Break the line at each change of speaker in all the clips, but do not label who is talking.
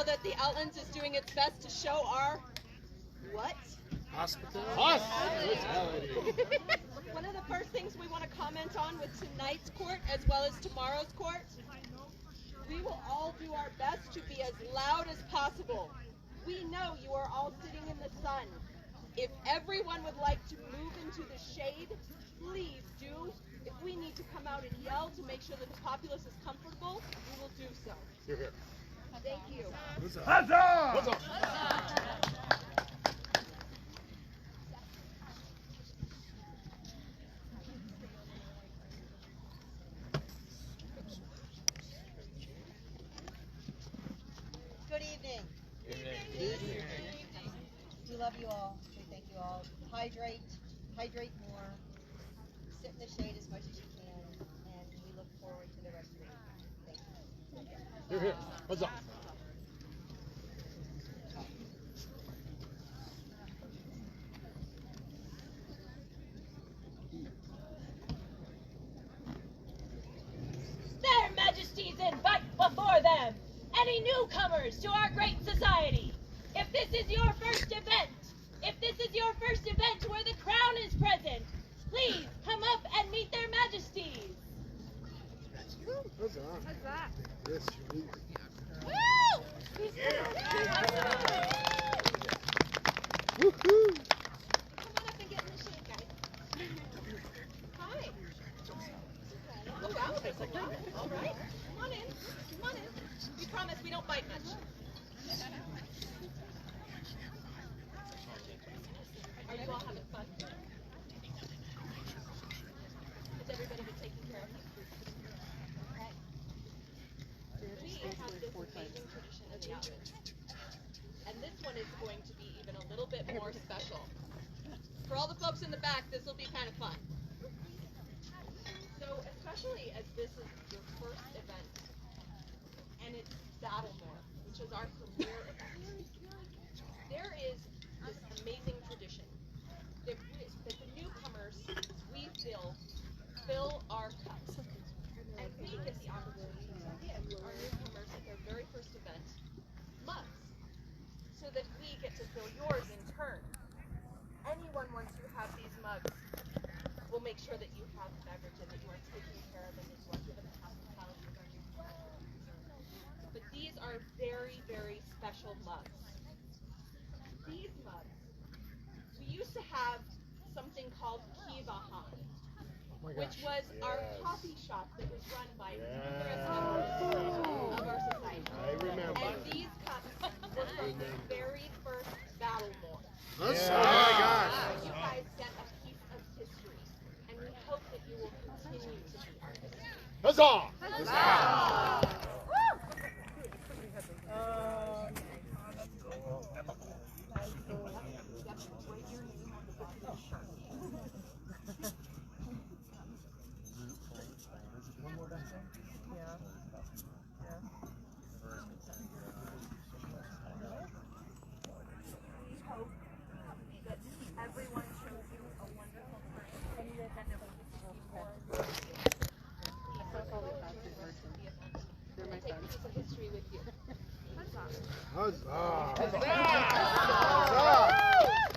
that the Outlands is doing its best to show our what?
Hospitality.
One of the first things we want to comment on with tonight's court as well as tomorrow's court, we will all do our best to be as loud as possible. We know you are all sitting in the sun. If everyone would like to move into the shade, please do. If we need to come out and yell to make sure that the populace is comfortable, we will do so.
You're here.
Thank you.
Huzzah!
Good evening. We love you all. We thank you all. Hydrate more. Sit in the shade as much as you can, and we look forward to the rest of the evening. Thank you.
You're here. Huzzah!
Their Majesties invite before them any newcomers to our great society. If this is your first event where the crown is present, please come up and meet their Majesties.
Huzzah! Yes, you need.
Woo!
Woohoo!
Come on up and get in the shade, guys. Hi. Oh, wow, there's a lot. All right. Come on in. Come on in. We promise we don't bite much. Are you all having fun? Has everybody been taken care of? Okay. We have this amazing tradition of the Outlands. And this one is going to be even a little bit more special. For all the folks in the back, this will be kind of fun. So, especially as this is your first event, and it's Battlemoor, which is our premier event, there is this amazing tradition that the newcomers, we fill our cups. And we get the opportunity to give our newcomers at their very first event mugs, so that we get to fill yours in turn. Anyone, once you have these mugs, will make sure that you have beverage and that you are taken care of and that you are given the hospitality of our newcomers. But these are very, very special mugs. These mugs, we used to have something called Kivahan, which was our coffee shop that was run by numerous members of our society.
I remember.
And these cups were from the very first Battlemoor.
Huzzah! Oh my gosh!
You guys get a piece of history, and we hope that you will continue to be our history.
Huzzah!
Huzzah!
Huzzah!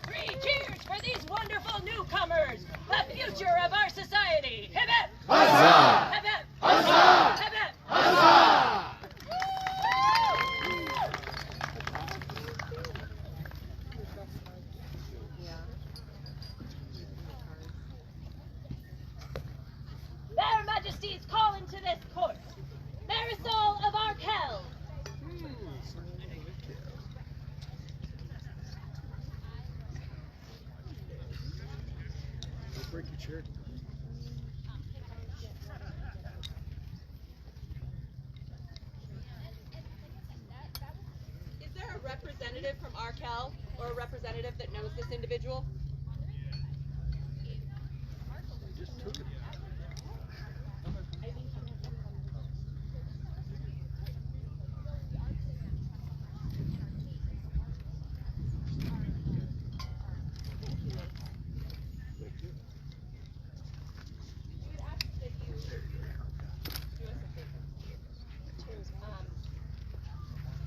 Three cheers for these wonderful newcomers, the future of our society. Hip hip!
Huzzah!
Hip hip!
Huzzah!
Hip hip!
Huzzah!
Their Majesties call into this court Marisol of Arkell.
Don't break your chair.
Is there a representative from Arkell or a representative that knows this individual?
You just took it.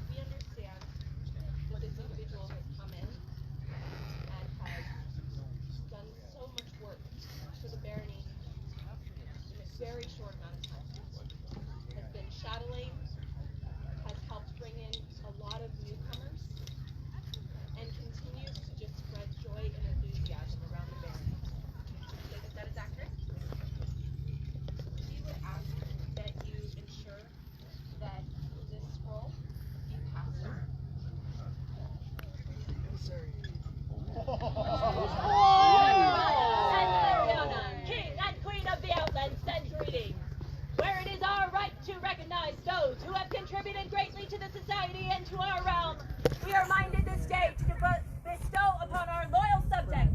We understand
those who have contributed greatly to the society and to our realm, we are minded this day to bestow upon our loyal subject,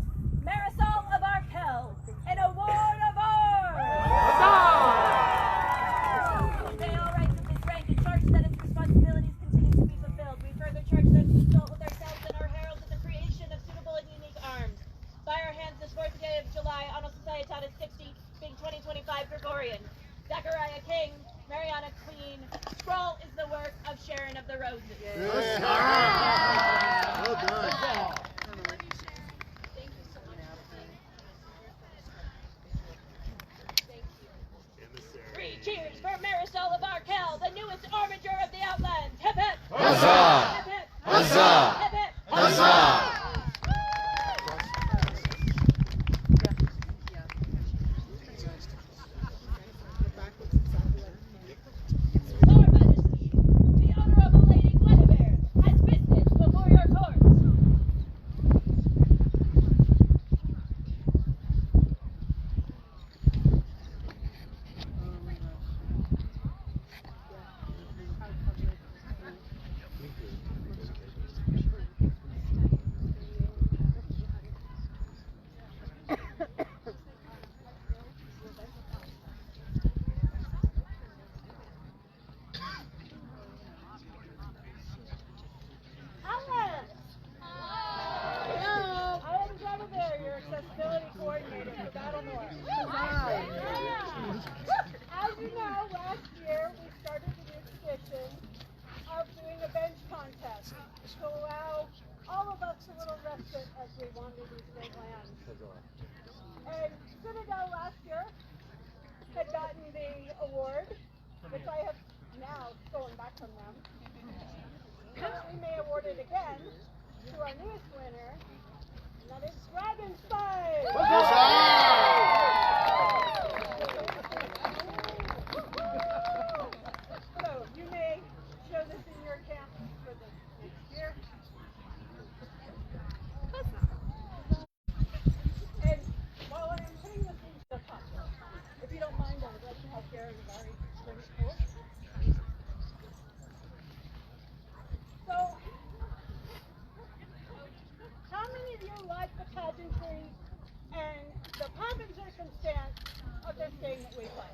Marisol of Arkell, an award of arms. We obey all rights of this rank and charge that its responsibilities continue to be fulfilled. We further charge them to consult with ourselves and our heralds in the creation of suitable and unique arms. By our hands this 4th day of July, Anno Societatis 60, being 2025 Gregorian. Zachariah King, Mariana Queen. Scroll is the work of Sharon of the Roses.
Yes. Well done.
Thank you so much for being Thank you.
Three cheers for Marisol of Arkell, the newest armiger of the Outlands. Hip hip!
Huzzah!
Hip hip!
Huzzah!
Hip hip!
Huzzah!
Your Majesty, the Honorable Lady Guinevere has business before your court. Outlands! Hello! I am Guinevere, your accessibility coordinator for Battlemoor. As you know, last year we started the new tradition of doing a bench contest to allow all of us a little respite as we wander these great lands. And Citadel last year had gotten the award, which I have now stolen back from them. We may award it again to our newest winner, and that is Dragon Spike! So, you may show this in your camp for the next year. And while I'm putting this into the cup, if you don't mind, I would like to have Karen and Larry bring it forward. So, how many of you like the pageantry and the pomp and circumstance of this game that we play?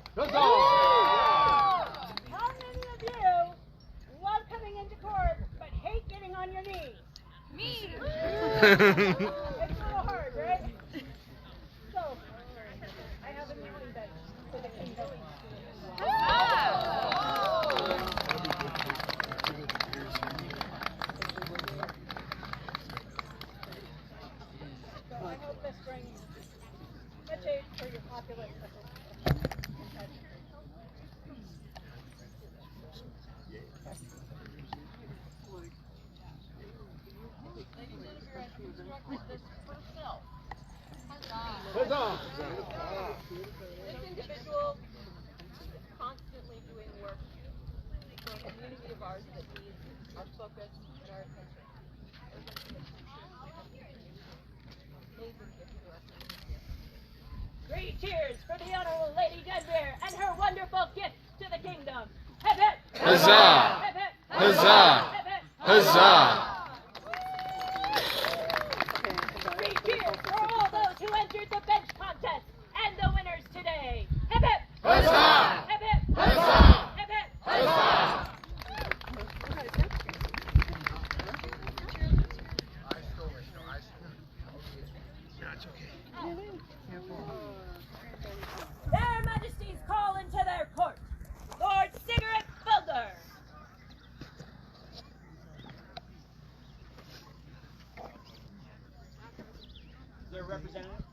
How many of you love coming into court but hate getting on your knees? Me! It's a little hard, right? So, I have a kneeling bench for the kingdom. So I hope this brings a change for your populace.
This individual is constantly doing work for a community of ours that needs our focus and our attention. Amazing gift to us.
3 cheers for the Honorable Lady Guinevere and her wonderful gift to the kingdom. Hip hip!
Huzzah!
Hip hip!
Huzzah!
Hip hip!
Huzzah!
3 cheers for all those who entered the bench contest and the winners today. Hip hip!
Huzzah!
Hip hip!
Huzzah!
Hip hip!
Huzzah!
Their Majesties call into their court Lord Cigarette Bulger.
Is there a representative?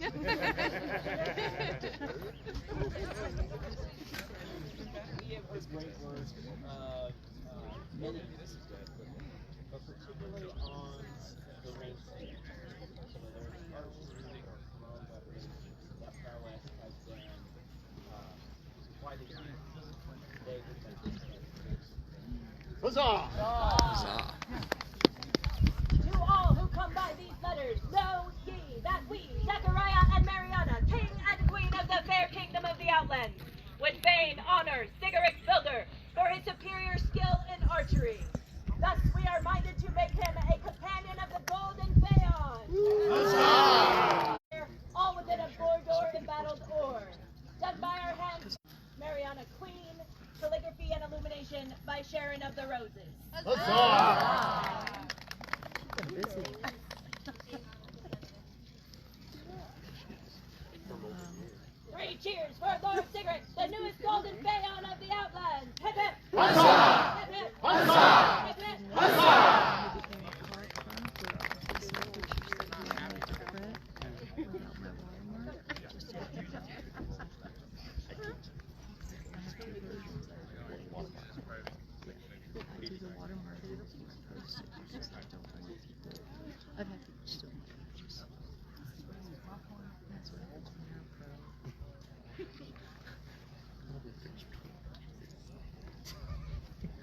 We have heard great words many, but particularly on the range state. So there's arts music around that range that prowess has been widely used. They
Huzzah!
Huzzah.
To all who come by these letters, know ye that we, Zachariah and Mariana, king and queen of the fair kingdom of the Outlands, would fain honor Siguric's builder for his superior skill in archery. Thus we are minded to make him a companion of the Golden Phaon.
Huzzah!
All within a four-door embattled ore. Done by our hands, Mariana Queen, calligraphy and illumination by Sharon of the Roses.
Huzzah!
Three cheers for Lord Sigurd, the newest Golden Phaon of the Outlands. Hip hip!
Huzzah!
Hip hip!
Huzzah!
Hip hip!
Huzzah!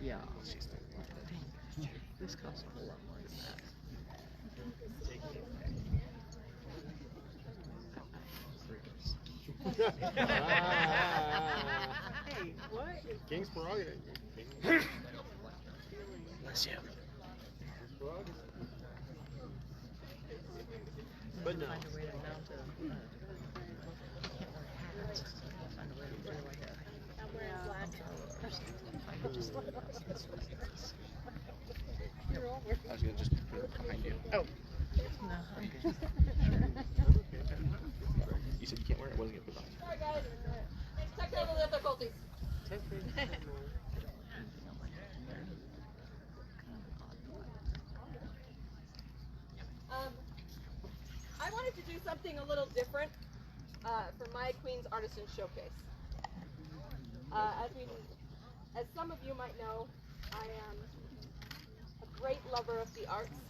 Yeah. This costs a whole lot more than that.
Hey, what? King's prerogative.
Bless you.
But no.
Find a way to mount a. Can't wear hats. Find a way to wear like a.
I'm wearing black.
I was gonna just put it behind you. Oh. No, I'm good. You said you can't wear it. I wasn't gonna put it behind you.
Sorry guys, technical difficulties. I wanted to do something a little different for my Queen's Artisan Showcase. As some of you might know, I am a great lover of the arts,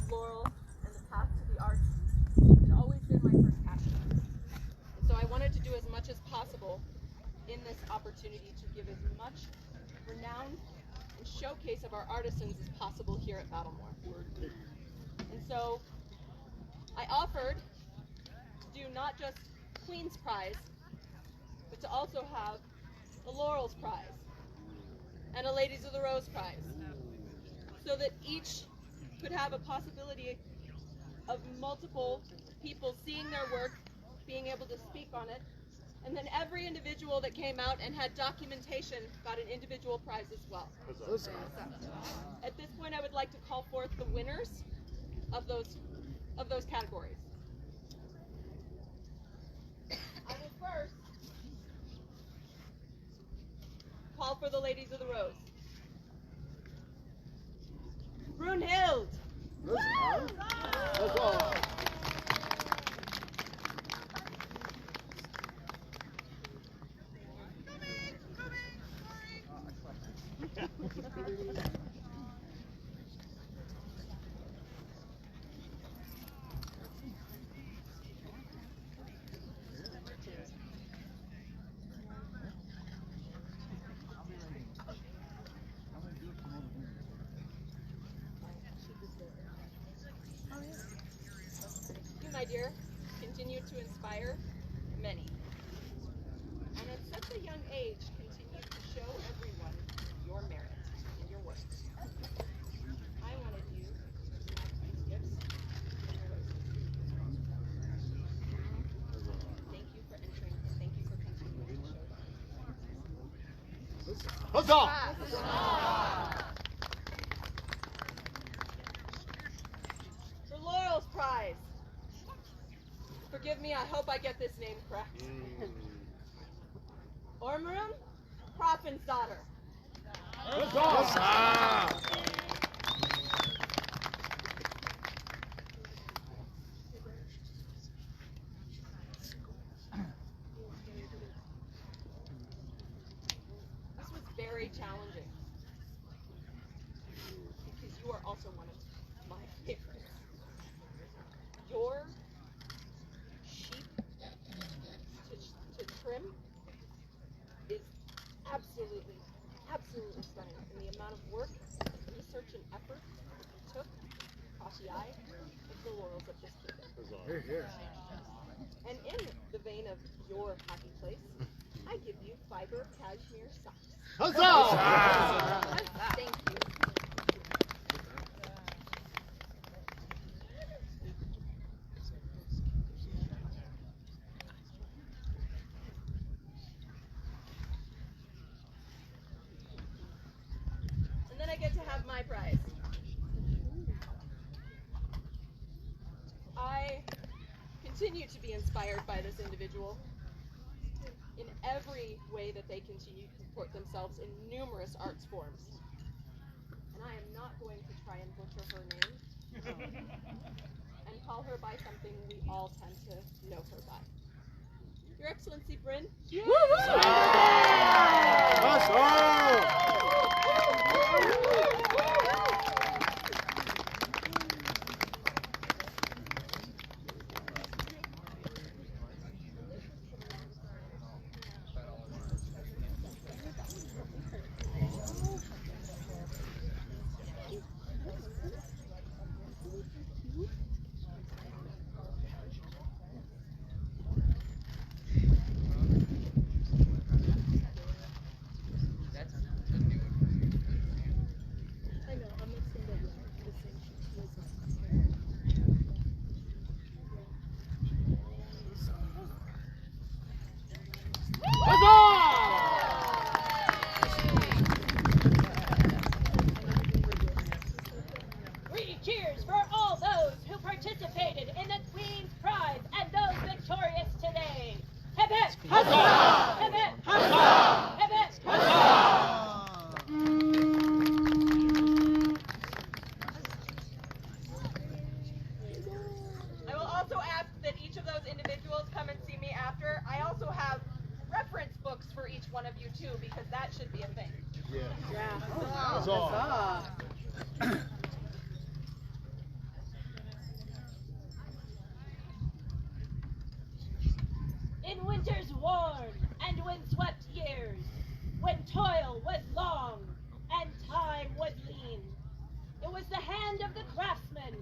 floral, and the path to the arts. It's always been my first passion. And so I wanted to do as much as possible in this opportunity to give as much renown and showcase of our artisans as possible here at Battlemoor. And so I offered to do not just Queen's Prize, but to also have the Laurel's Prize and a Ladies of the Rose Prize, so that each could have a possibility of multiple people seeing their work, being able to speak on it, and then every individual that came out and had documentation got an individual prize as well. At this point, I would like to call forth the winners of those categories. I will first call for the Ladies of the Rose. Brunhild.
Huzzah!
You, my dear, continue to inspire many. And at such a young age, continue to show everyone your merit and your work. I wanted you to have these gifts and your roses. Thank you for entering, and thank you for continuing to show them.
Huzzah!
The Laurel's Prize. Forgive me, I hope I get this name correct. Ormurum Proffin's daughter.
Huzzah!
This was very challenging because you are also one of my favorites. Your sheep to trim is absolutely absolutely stunning. And the amount of work, research, and effort it took caught the eye of the laurels of this kingdom.
Here, here.
And in the vein of your happy place, I give you fiber cashmere socks.
Huzzah!
Thank you. And then I get to have my prize. I continue to be inspired by this individual in every way that they continue to comport themselves in numerous arts forms. And I am not going to try and butcher her name and call her by something we all tend to know her by. Your Excellency, Bryn.
Cheers for all those who participated in the Queen's Prize and those victorious today. Hip hip! Huzzah! Hip hip! Huzzah! Hip hip! Huzzah!
I will also ask that each of those individuals come and see me after. I also have reference books for each one of you too, because that should be a thing.
Yeah.
Huzzah.
In winter's warm and windswept years, when toil was long and time was lean, it was the hand of the craftsman,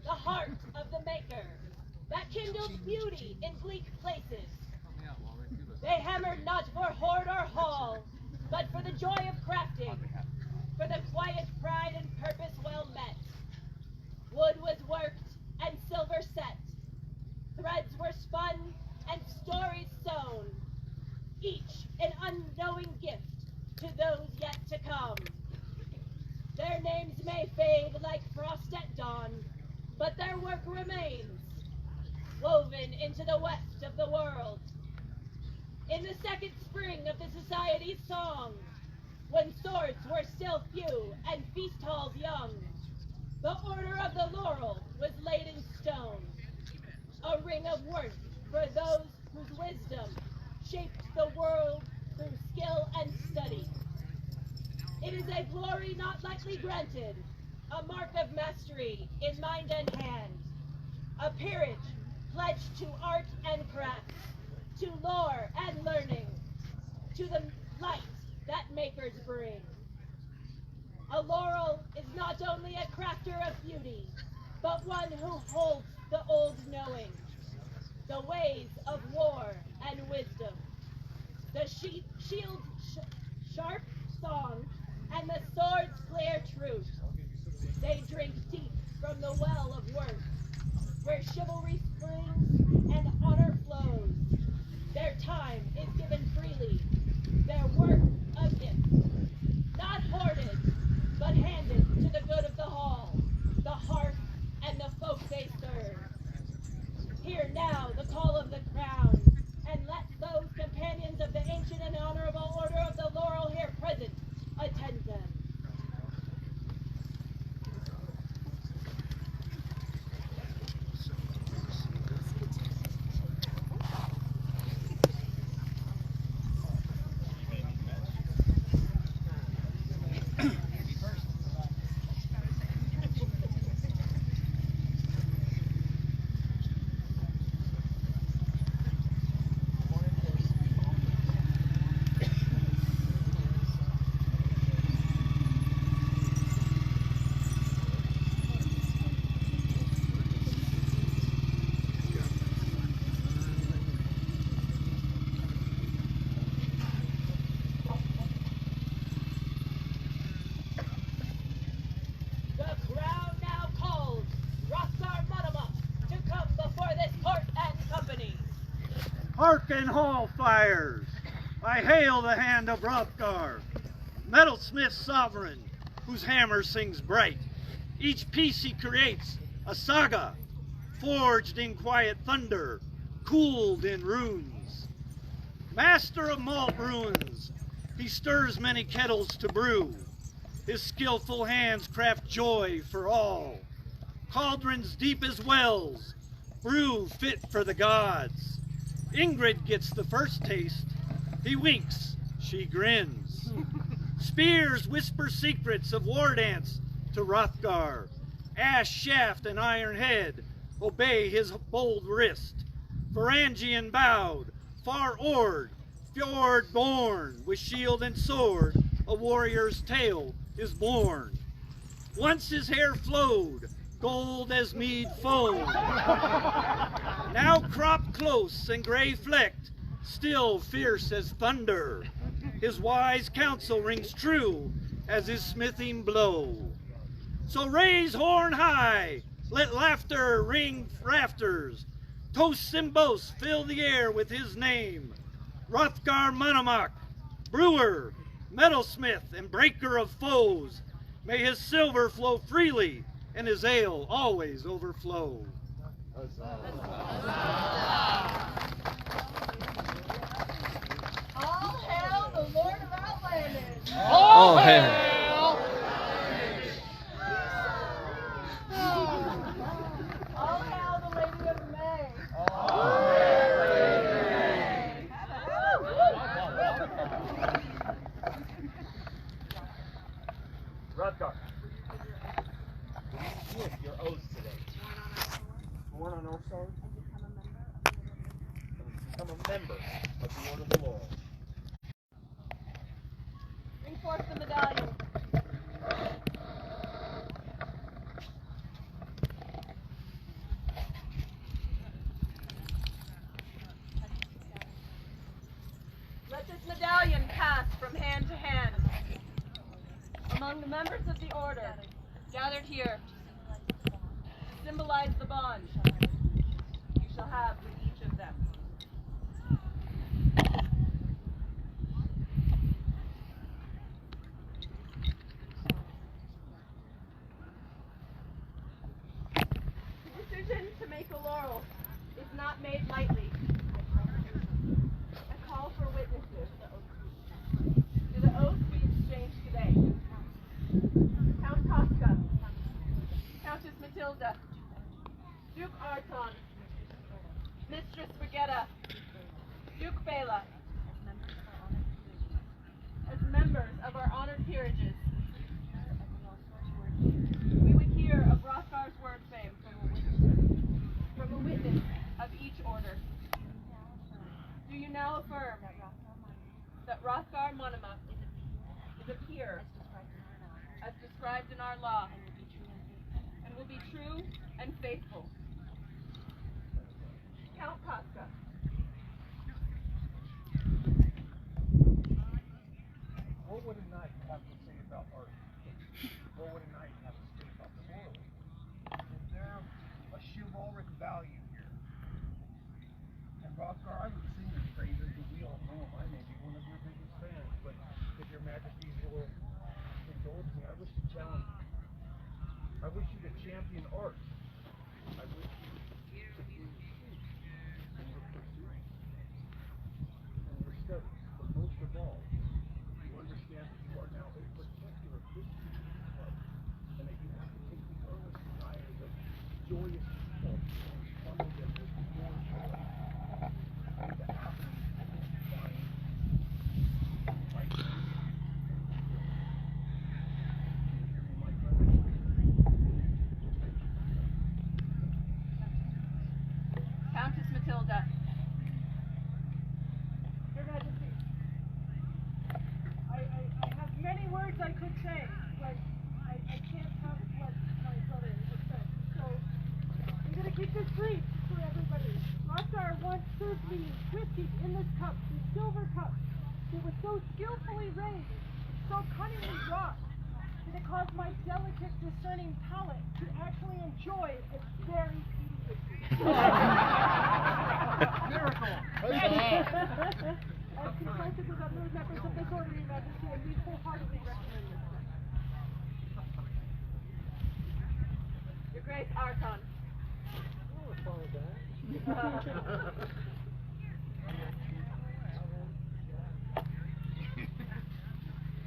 the heart of the maker, that kindled beauty in bleak places. They hammered not for hoard or hall, but for the joy of crafting, for the quiet pride and purpose well met. Wood was worked and silver set, threads were spun and stories sown, each an unknowing gift to those yet to come. Their names may fade like frost at dawn, but their work remains, woven into the weft of the world. In the second spring of the society's song, when swords were still few and feast halls young, the order of the laurel was laid in stone, a ring of worth for those whose wisdom shaped the world through skill and study. It is a glory not lightly granted, a mark of mastery in mind and hand, a peerage pledged to art and craft, to lore and learning, to the light that makers bring. A laurel is not only a crafter of beauty, but one who holds the old knowing, the ways of war and wisdom, the shield's sharp song, and the sword's clear truth. They drink deep from the well of worth, where chivalry springs and honor flows. Their time is given freely, their work a gift, not hoarded, but handed to the good of the hall, the hearth, and the folk they serve. Hear now the call of the crown, and let those companions of the ancient and honorable order of the laurel here present attend them.
Hearken, hall fires! I hail the hand of Hrothgar, metalsmith sovereign, whose hammer sings bright. Each piece he creates a saga, forged in quiet thunder, cooled in runes. Master of malt ruins, he stirs many kettles to brew. His skillful hands craft joy for all. Cauldrons deep as wells, brew fit for the gods. Ingrid gets the first taste. He winks, she grins. Spears whisper secrets of war dance to Hrothgar. Ash shaft and iron head obey his bold wrist. Varangian bowed, far oared, fjord born, with shield and sword, a warrior's tale is born. Once his hair flowed, gold as mead foam. Now cropped close and gray flecked, still fierce as thunder. His wise counsel rings true as his smithing blow. So raise horn high, let laughter ring rafters. Toasts and boasts fill the air with his name. Hrothgar Monomoch, brewer, metalsmith, and breaker of foes. May his silver flow freely and his ale always overflow.
All hail the Lord of Outlands!
All hail!
All hail the Lady of May!
Hrothgar, give your oath today. Sworn on oath, sorry? Become a member of the Order of the Laurel.
Bring forth the medallion. Let this medallion pass from hand to hand. Among the members of the Order, gathered here, to symbolize the bond you shall have with each of them. The decision to make a laurel is not made lightly. I call for witnesses to the oath we exchanged today. Count Koska, Countess Matilda, Duke Arton, Mistress Brigetta, Duke Bela, as members of our honored peerages, we would hear of Hrothgar's word fame from a witness of each order. Do you now affirm that Hrothgar Monomoch is a peer as described in our law, and will be true and faithful? Count Koska.
What would a knight have to say about art? What would a knight have to say about the world? Is there a chivalric value here? And Hrothgar, I would sing his praises, but we all know him. I may be one of your biggest fans, but if your Majesties will indulge me, I wish to challenge you. I wish you to champion art. I wish you to be true in your pursuit and your studies, but most of all, you understand that you are now a protector of this beautiful club, and that you have to take the earnest desires of joyous people and funnel them with your joy into happening and flying. Right now.
Countess Matilda.
Your Majesty, I have many words I could say, but I can't have what my brother has said. So I'm going to keep this brief for everybody. Hrothgar once served me whiskey in this cup, this silver cup. It was so skillfully raised, so cunningly wrought, that it caused my delicate, discerning palate to actually enjoy a very peaty whiskey.
Miracle.
I've consulted with other members of this order, Your Majesty, and we wholeheartedly recommend this.
Your Grace, Archon.
Oh, as far as that.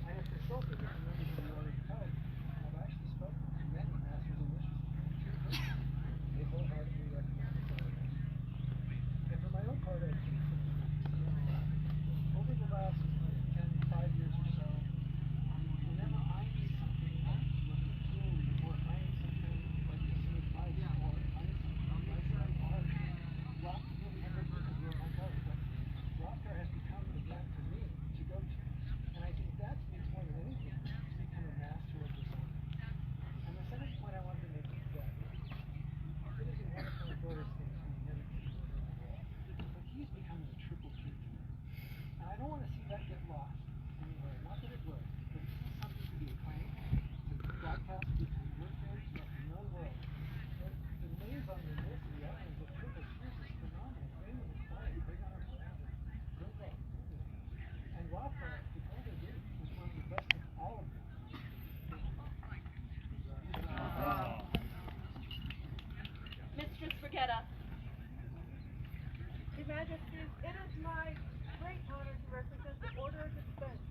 I have consulted with members of the Order of Code, and I've actually spoken to many masters and mistresses. They wholeheartedly recommend this order. And for my own part, I think over the last 5 years or so, whenever I need something like healing, or I need something like some advice, or I need something like art, rock really hurts because where I go, but rocker has become the event for me to go to. And I think that means more than anything to become a master of this art. And the second point I wanted to make is that it is a wonderful Doris thing to never get to the world. But he's becoming a triple Q. And I don't want to see that get lost anywhere. Not that it would, but this is something to be acclaimed, to broadcast between your fairies and the known world. The names on the list of the Outlands of triple Qs is phenomenal. Raymond is quiet, big on our surroundings. Great luck. And Rafa, the Golden Gate, is one of the best of all of them.
Mistress Brigetta.
Your Majesties, it is my great honor to represent the Order of Defense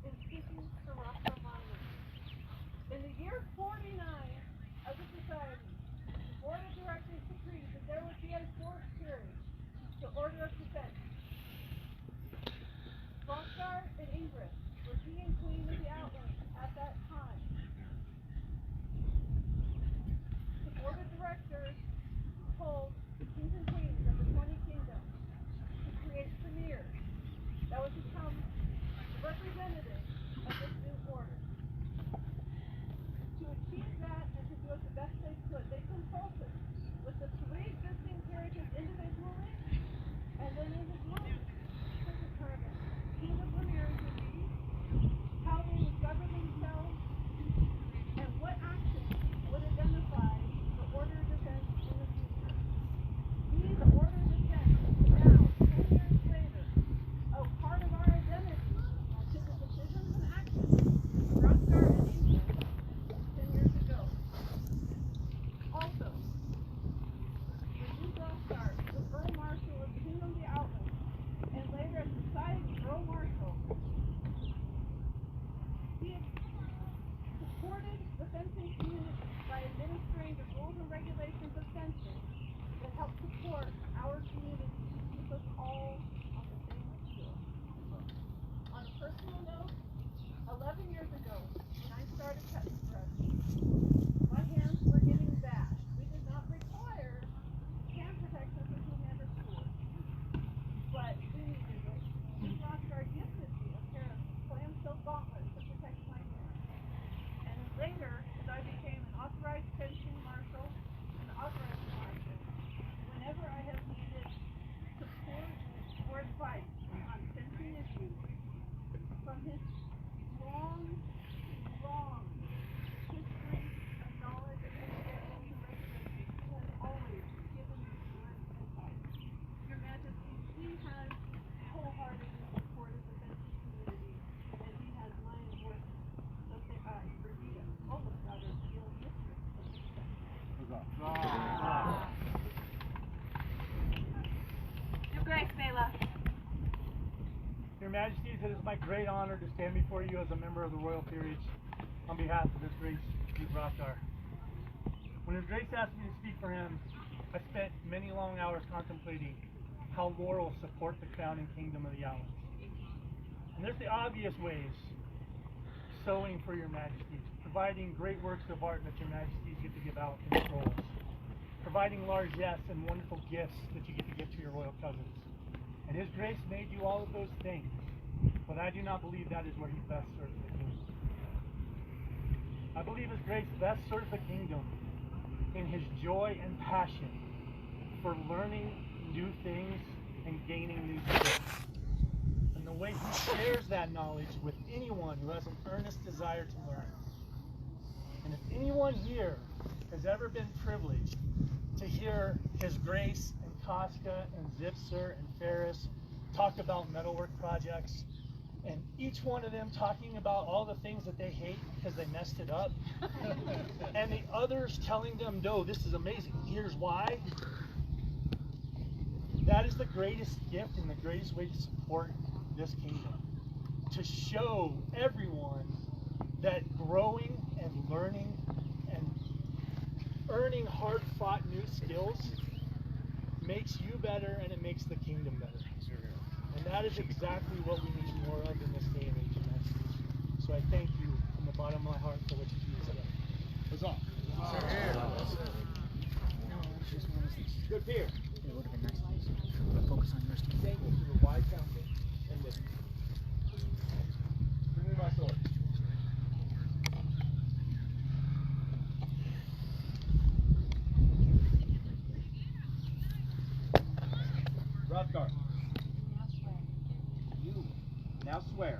in speaking for Rafa Monument. In the year 49 of the Society, the Board of Directors decreed that there would be a fourth peerage, the Order of Defense. Hrothgar and Ingrid were king and queen of the Outlands at that time. The Board of Directors told the kings and queens of the 20 kingdoms to create premiers that would become the representatives of this new order. To achieve that and to do it the best they could, they consulted with the 3 existing peerages individually and then in the group to determine who the premiers would be, how they would govern themselves, and what actions would identify the Order of Defense in the future. We, the Order of Defense, now, 10 years later, owe part of our identity to the decisions and actions of Hrothgar and England 10 years ago. Also, when you Hrothgar was Earl Marshal of the Kingdom of the Outlands, and later as Society Earl Marshal, he supported the fencing community by administering the rules and regulations of fencing that help support our community to keep us all on the same field. On a personal note, 11 years ago, when I started cutting brush, my hands were getting bashed. We did not require hand protection for whomever school, but we needed it. Ms. Rothgar gifted me a pair of clamshell gauntlets to protect my hands. And later, as I became an authorized fencing marshal, an authorized marshal, whenever I have needed support or advice on fencing issues, from his long history of knowledge and experience and regulations, he has always given me good advice. Your Majesty, he has wholeheartedly supported the fencing community, and he has my endorsement. So Brigida, almost rather, the old mistress of the defense.
Your Grace, Bela.
Your Majesties, it is my great honor to stand before you as a member of the Royal Peerage on behalf of His Grace Duke Hrothgar. When His Grace asked me to speak for him, I spent many long hours contemplating how lore will support the crown and kingdom of the Outlands. And there's the obvious ways: sewing for Your Majesties, providing great works of art that Your Majesties get to give out in scrolls, providing largesse and wonderful gifts that you get to give to your royal cousins. And His Grace may do all of those things, but I do not believe that is where He best serves the kingdom. I believe His Grace best serves the kingdom in His joy and passion for learning new things and gaining new skills. And the way He shares that knowledge with anyone who has an earnest desire to learn. And if anyone here has ever been privileged to hear His Grace and Casca and Zipser and Ferris talk about metalwork projects, and each one of them talking about all the things that they hate because they messed it up, and the others telling them, no, this is amazing, here's why, that is the greatest gift and the greatest way to support this kingdom. To show everyone that growing and learning and earning hard-fought new skills makes you better and it makes the kingdom better. And that is exactly what we need more of in this day and age, Majesties. So I thank you from the bottom of my heart for what you do today.
What's up?
Good beer.
It would have been nice to focus on yours too.
Thank you to the wide council and this. Bring me my sword. Rothgar, you now swear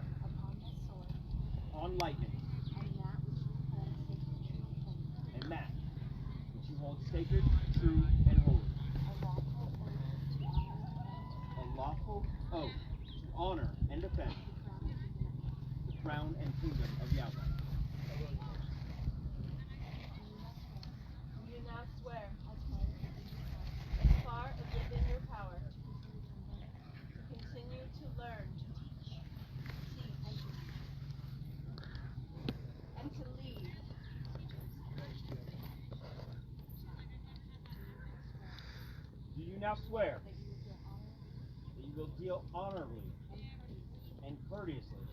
on lightning and that which you hold sacred, true, and holy. A lawful oath to honor and defend the crown and kingdom of the Outlands.
You now swear, as far as within your power, to continue to learn, teach, and to lead.
Do you now swear that you will deal honorably and courteously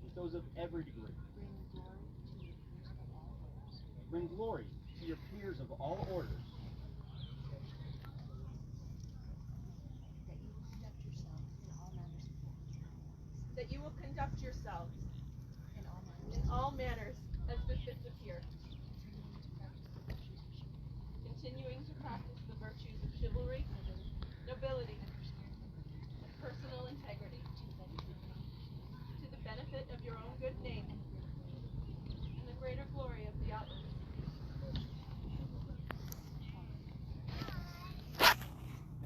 with those of every degree, bring glory to your peers of all orders,
That you will conduct yourselves in all manners as befits a peer, continuing to practice the virtues of chivalry, nobility, and personal integrity, to the benefit of your own good name and the greater glory of the Outlands.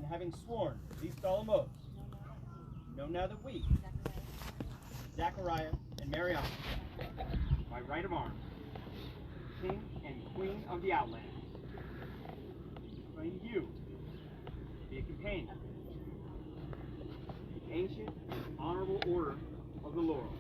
and having sworn these solemn oaths, know now that we, Zachariah and Mariana, by right of arms, King and Queen of the Outlands, claim you to be a companion, the ancient and honorable order of the Laurel.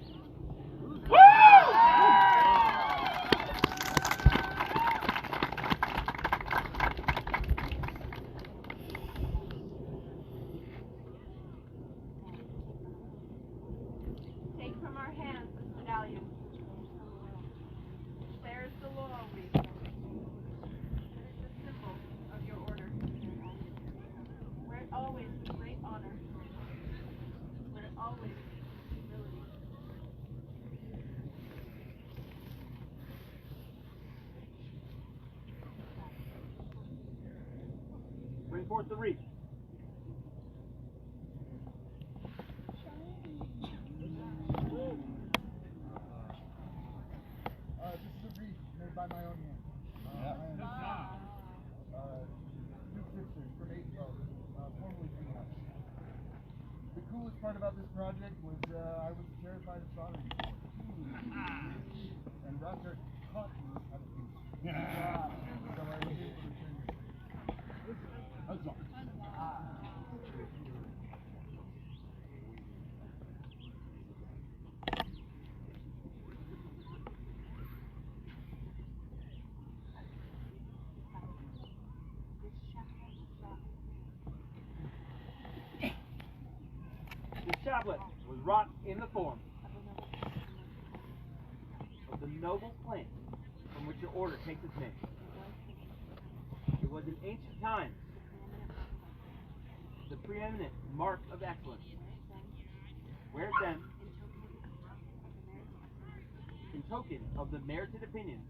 Take from our hands this medallion. There is the laurel wreath. It is the symbol of your order. Wear it always with great honor. Wear it always with humility.
Bring forth the wreath.
This is a wreath made by my own hand. Two sisters from April, formerly Greenhouse. The coolest part about this project was I was terrified of soldering. And Roger taught me how to do it. So I was able to turn it. That's all.
This chaplet was wrought in the form of the noble plant from which your order takes its name. It was in ancient times the preeminent mark of excellence. Wear it then in token of the merited opinion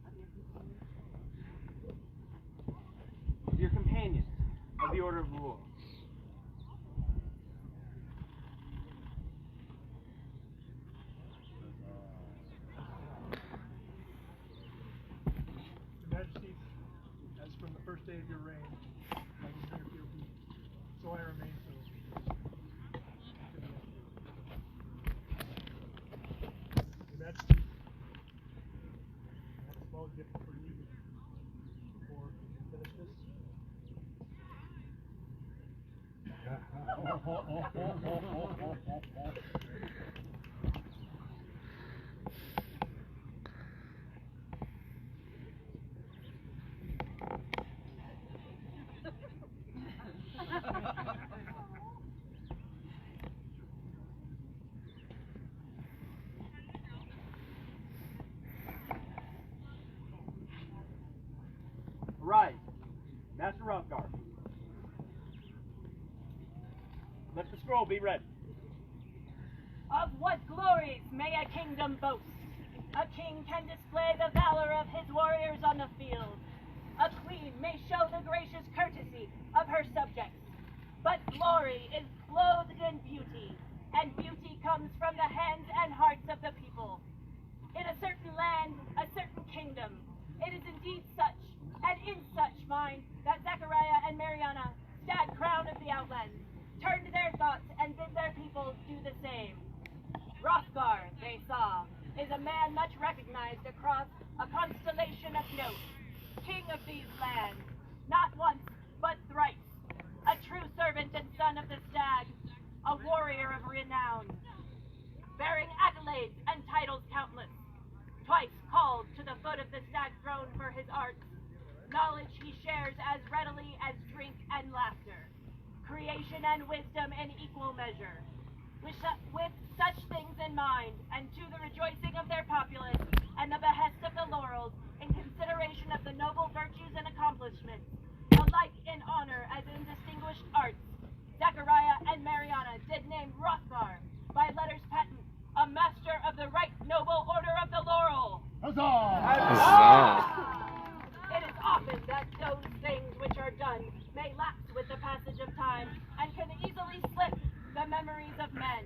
of your companions of the Order of the Laurel.
Majesties, I have a small gift for you before you finish this.
Arise, Master Rothgar. Let the scroll be read.
Of what glories may a kingdom boast? A king can display the valor of his warriors on the field. A queen may show the gracious courtesy of her subjects. But glory is clothed in beauty, and beauty comes from the hands and hearts of the people. In a certain land, a certain kingdom, it is indeed such, and in such mind, that Zachariah and Mariana, stag crown of the Outlands, turned their thoughts and bid their people do the same. Rothgar, they saw, is a man much recognized across a constellation of note, king of these lands, not once, but thrice, a true servant and son of the stag, a warrior of renown, bearing accolades and titles countless, twice called to the foot of the stag throne for his arts, knowledge he shares as readily as drink and laughter, creation and wisdom in equal measure. With such things in mind, and to the rejoicing of their populace, and the behest of the laurels, in consideration of the noble virtues and accomplishments, alike in honor as in distinguished arts, Zachariah and Mariana did name Rothgar, by letters patent, a master of the right noble order of the laurel. It is often that those things which are done may lapse with the passage of time, and can easily slip the memories of men.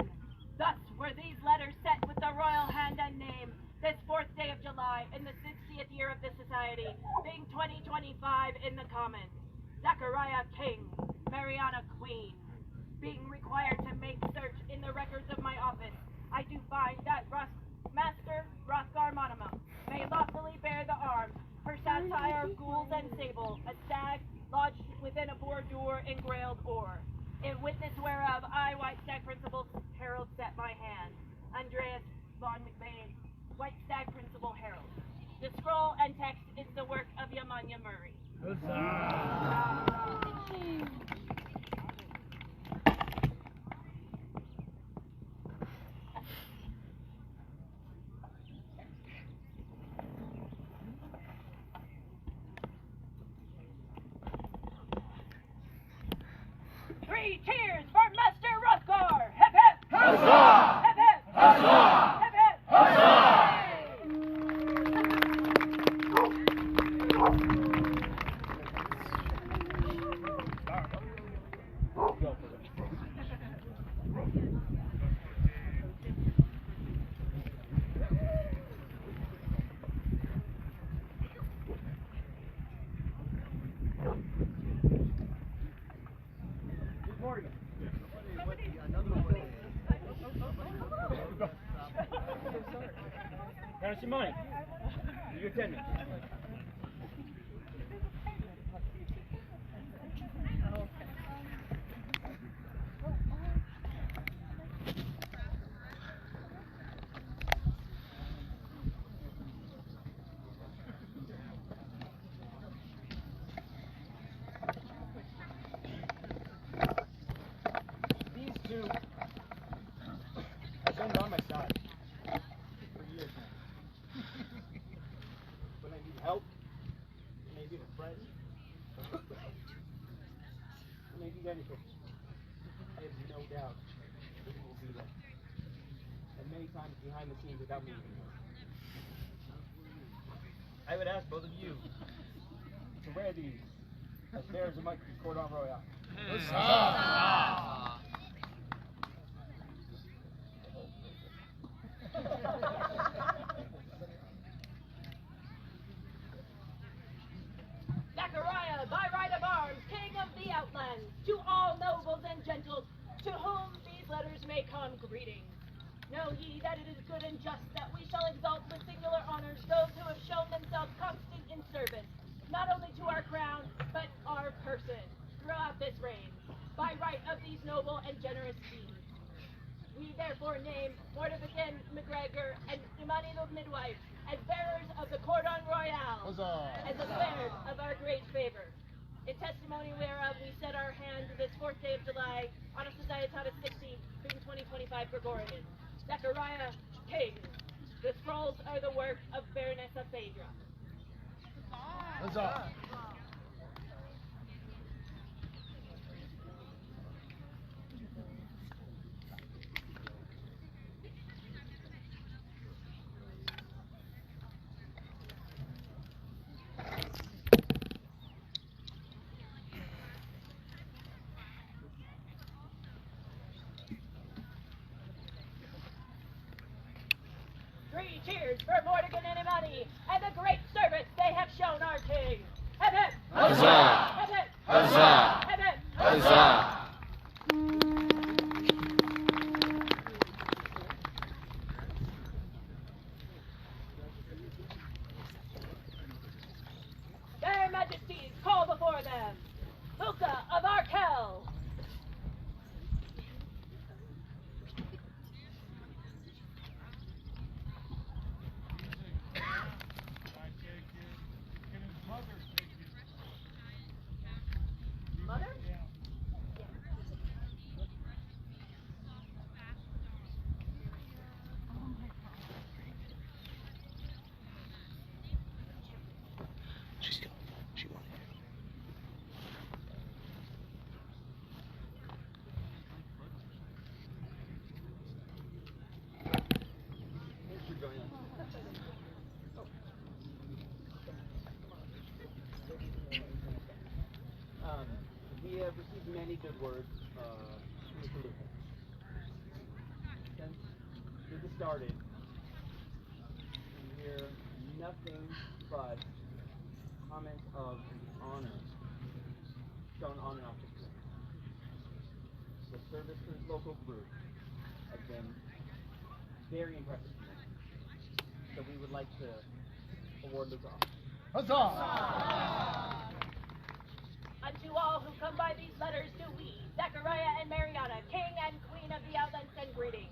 Thus were these letters set with the royal hand and name, this 4th day of July, in the 60th year of the Society, being 2025 in the common. Zachariah King, Mariana Queen. Being required to make search in the records of my office, I do find that Master Rothgar Monima may lawfully bear the arms for satire, ghouls, and sable, a stag lodged within a bordure engrailed ore. In witness whereof I, White Stag Principal Herald, set my hand. Andreas von McBain, White Stag Principal Herald. The scroll and text is the work of Yamanya Murray. Three cheers for Master Rothgar! Hip hip! Huzzah! Hip hip! Huzzah! Hip hip! Huzzah!
Count your money. Do your attendance. These two have been on my side for years now. When I need help, when I need a friend, when I need anything, I have no doubt that he will be there. And many times behind the scenes without me even knowing. I would ask both of you to wear these as bearers of my cordon royal.
Zachariah, by right of arms, king of the Outlands, to all nobles and gentles, to whom these letters may come greetings. Know ye that it is good and just that we shall aforenamed Mortifican McGregor and Imani the midwife as bearers of the Cordon Royale and declared of our great favor. In testimony whereof we set our hand this 4th day of July on a Societas 60 being 2025 Gregorian. Zachariah, King. The scrolls are the work of Baronessa Phaedra.
Huzzah!
3 cheers for Mortigan and Imani and the great service they have shown our king. Hip hip!
Huzzah!
Hip hip!
Huzzah!
Hip hip!
Huzzah!
Their Majesties call before them Luca of Arkell. Mother?
She's going. She wanted to.
Thanks for joining us. We have received many good words from Mr. Lucas. Since this started, we hear nothing but comments of honor shown on and off the field. The service to his local group has been very impressive to me. So we would like to award Luca.
Huzzah!
Unto all who come by these letters do we, Zachariah and Mariana, King and Queen of the Outlands, send greetings.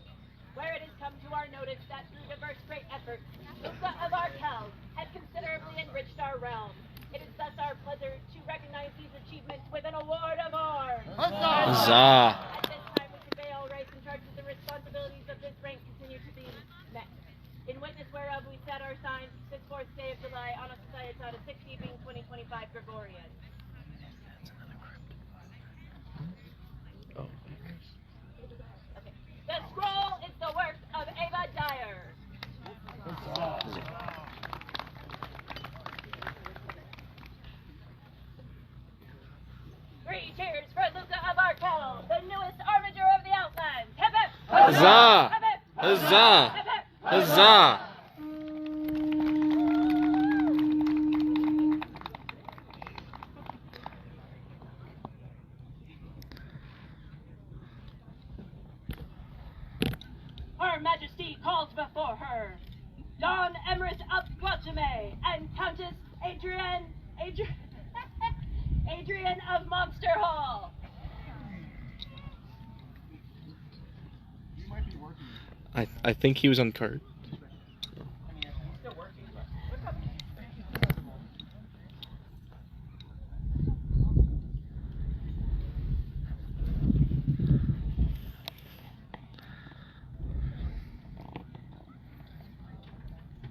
Where it has come to our notice that through diverse great efforts, Luca of Arkell has considerably enriched our realm. It is thus our pleasure to recognize these achievements with an award of arms.
Huzzah!
At this time, we convey all rights and charges and responsibilities of this rank continue to be met. In witness whereof we set our signs this 4th day of July on a Societas 60 being 2025 Gregorian.
Oh.
Okay. The scroll is the work of Ava Dyer. Three cheers for Luca of Arkell, the newest armiger of the Outlands. Hip hip!
Huzzah!
Hip hip!
Huzzah!
Hip hip!
Huzzah!
Her Majesty calls before her Don Emrys of Guachame and Countess Adrian of Monster Hall.
I think he was on card.
Still working, but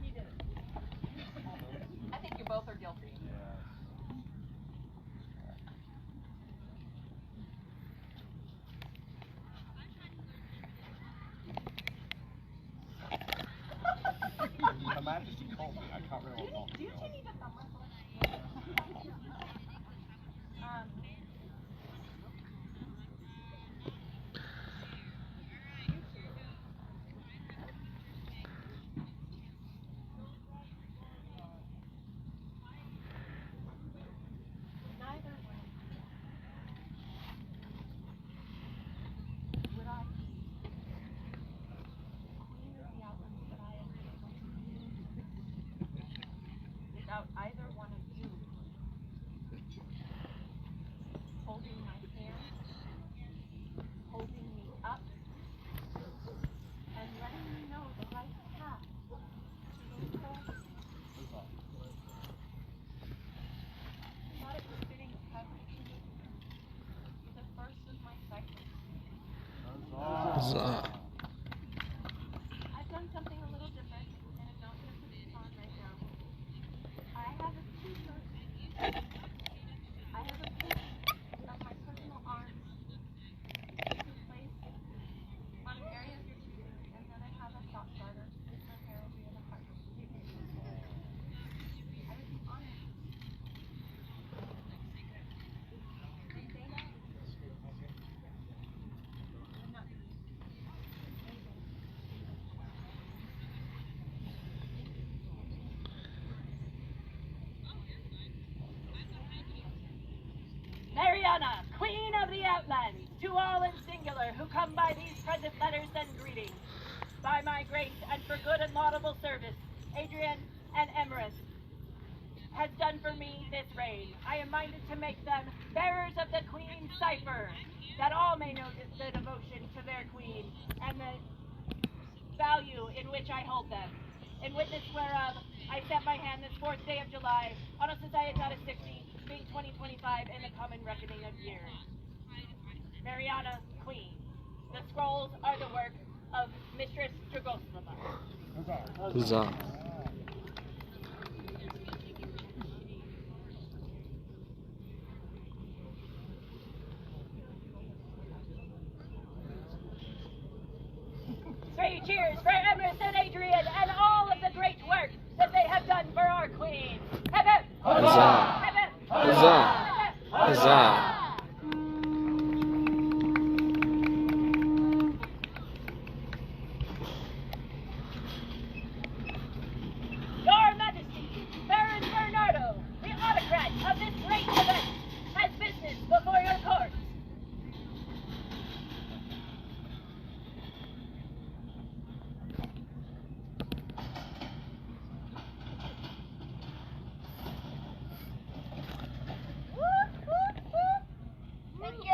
He did it. I think you both are guilty.
Her Majesty called me. I can't remember what
Do you two need a thumb whistle? Neither one. Would I be queen of the Outlands that I am without either one of you holding my hair, holding me up,
Outlands, to all in singular who come by these present letters and greetings. By my grace and for good and laudable service, Adrian and Emrys has done for me this reign. I am minded to make them bearers of the Queen's cipher, that all may know the devotion to their Queen and the value in which I hold them. In witness whereof, I set my hand this 4th day of July, on a society of 60, being 2025 in the common reckoning of years. Mariana, Queen. The scrolls are the work of Mistress Dragoslava.
Huzzah.
Three cheers for Emrys and Adrian and all of the great work that they have done for our Queen. Hip hip!
Huzzah!
Hip hip!
Huzzah!
Hip hip!
Huzzah!
Your Majesty, Baron Bernardo, the autocrat of this great event, has business before your court. Thank you.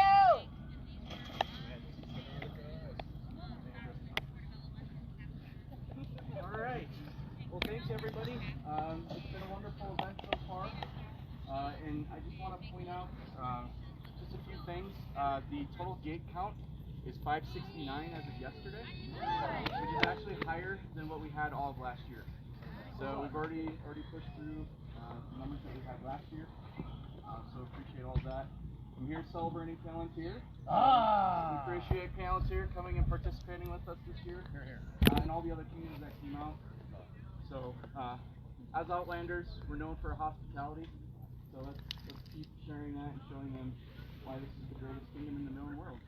All right. Well, thanks everybody. It's been a wonderful event so far, and I just want to point out just a few things. The total gate count is 569 as of yesterday, which is actually higher than what we had all of last year. So we've already pushed through the numbers that we had last year. So appreciate all that. I'm here celebrating Palantir. We appreciate Palantir coming and participating with us this year, and all the other communities that came out. So, as Outlanders, we're known for hospitality. So let's keep sharing that and showing them why this is the greatest kingdom in the known world.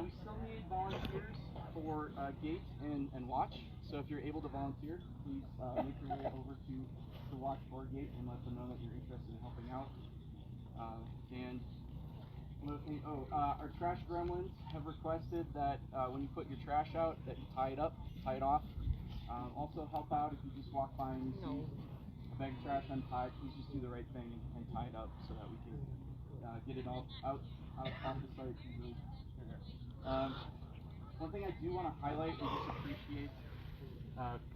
We still need volunteers for gate and watch. So if you're able to volunteer, please make your way over to the watch or gate and let them know that you're interested in helping out. And another thing, our trash gremlins have requested that when you put your trash out, that you tie it up, tie it off. Also help out if you just walk by and you see a bag of trash untied, please just do the right thing and tie it up so that we can get it all out off the site easily. One thing I do want to highlight and just appreciate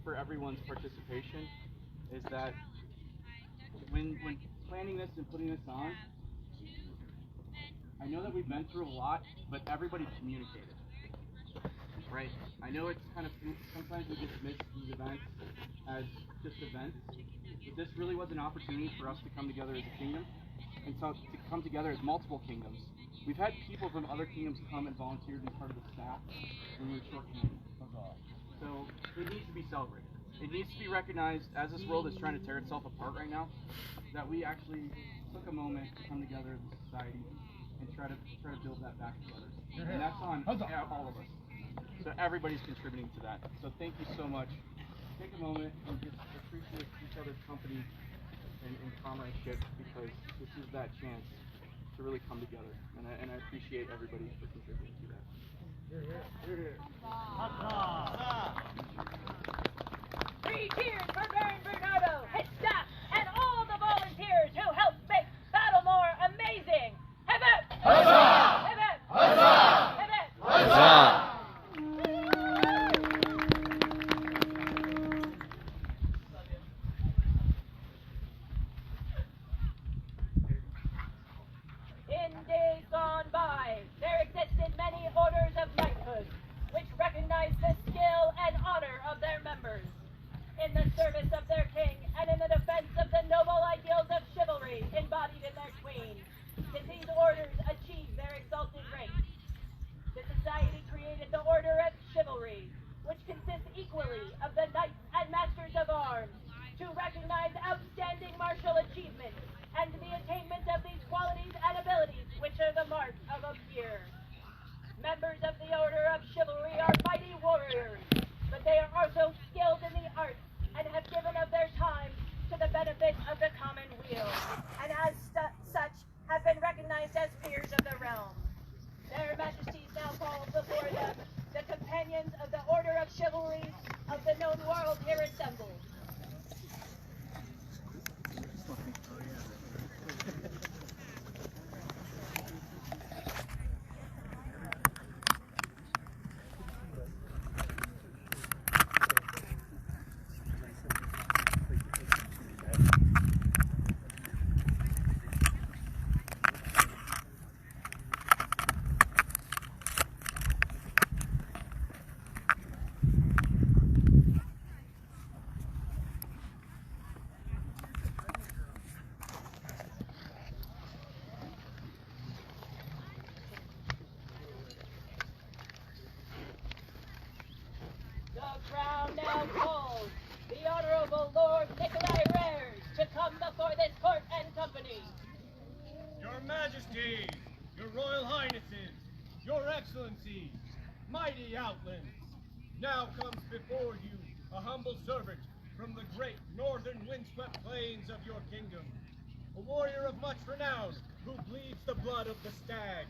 for everyone's participation is that when planning this and putting this on, I know that we've been through a lot, but everybody communicated, right? I know it's kind of, sometimes we dismiss these events as just events, but this really was an opportunity for us to come together as a kingdom, and so to come together as multiple kingdoms. We've had people from other kingdoms come and volunteer to be part of the staff when we were short community. So it needs to be celebrated. It needs to be recognized as this world is trying to tear itself apart right now, that we actually took a moment to come together as a society and try to build that back together. And that's on all of us. So everybody's contributing to that. So thank you so much. Take a moment and just appreciate each other's company and comradeship, because this is that chance to really come together. And I appreciate everybody for contributing to that.
Three cheers for Baron Bernardo, his staff, and all the volunteers who helped make Battlemoor amazing. Hip hip! Huzzah! Hip hip! Huzzah! Hip hip!
Huzzah!
In days gone by, there existed many orders of knighthood, which recognized the skill and honor of their members in the service of their king and in the defense of the noble ideals of chivalry embodied in their queen. Did these orders achieve their exalted rank? The society created the Order of Chivalry, which consists equally of the knights and masters of arms, to recognize outstanding martial achievements and the attainment of these qualities and abilities, which are the mark of a peer. Members of the Order of Chivalry are mighty warriors, but they are also skilled in the arts and have given of their time to the benefit of the common weal, and as such have been recognized as assembled. The crown now calls the Honorable Lord Nikolai Rares to come before this court and company.
Your Majesties, your Royal Highnesses, your Excellencies, mighty Outlands, now comes before you a humble servant from the great northern windswept plains of your kingdom, a warrior of much renown who bleeds the blood of the stag.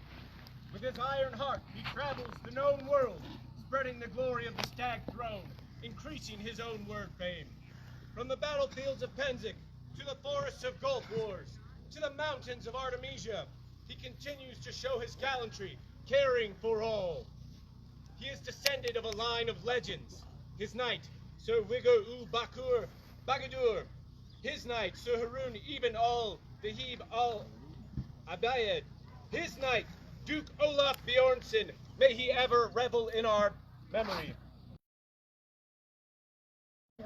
With his iron heart he travels the known world, spreading the glory of the stag throne, increasing his own word fame. From the battlefields of Penzik, to the forests of Gulf Wars, to the mountains of Artemisia, he continues to show his gallantry, caring for all. He is descended of a line of legends. His knight, Sir Wigo U Bakur Bagadur. His knight, Sir Harun Ibn al-Vahib al-Abayed. His knight, Duke Olaf Bjornsson. May he ever revel in our memory. He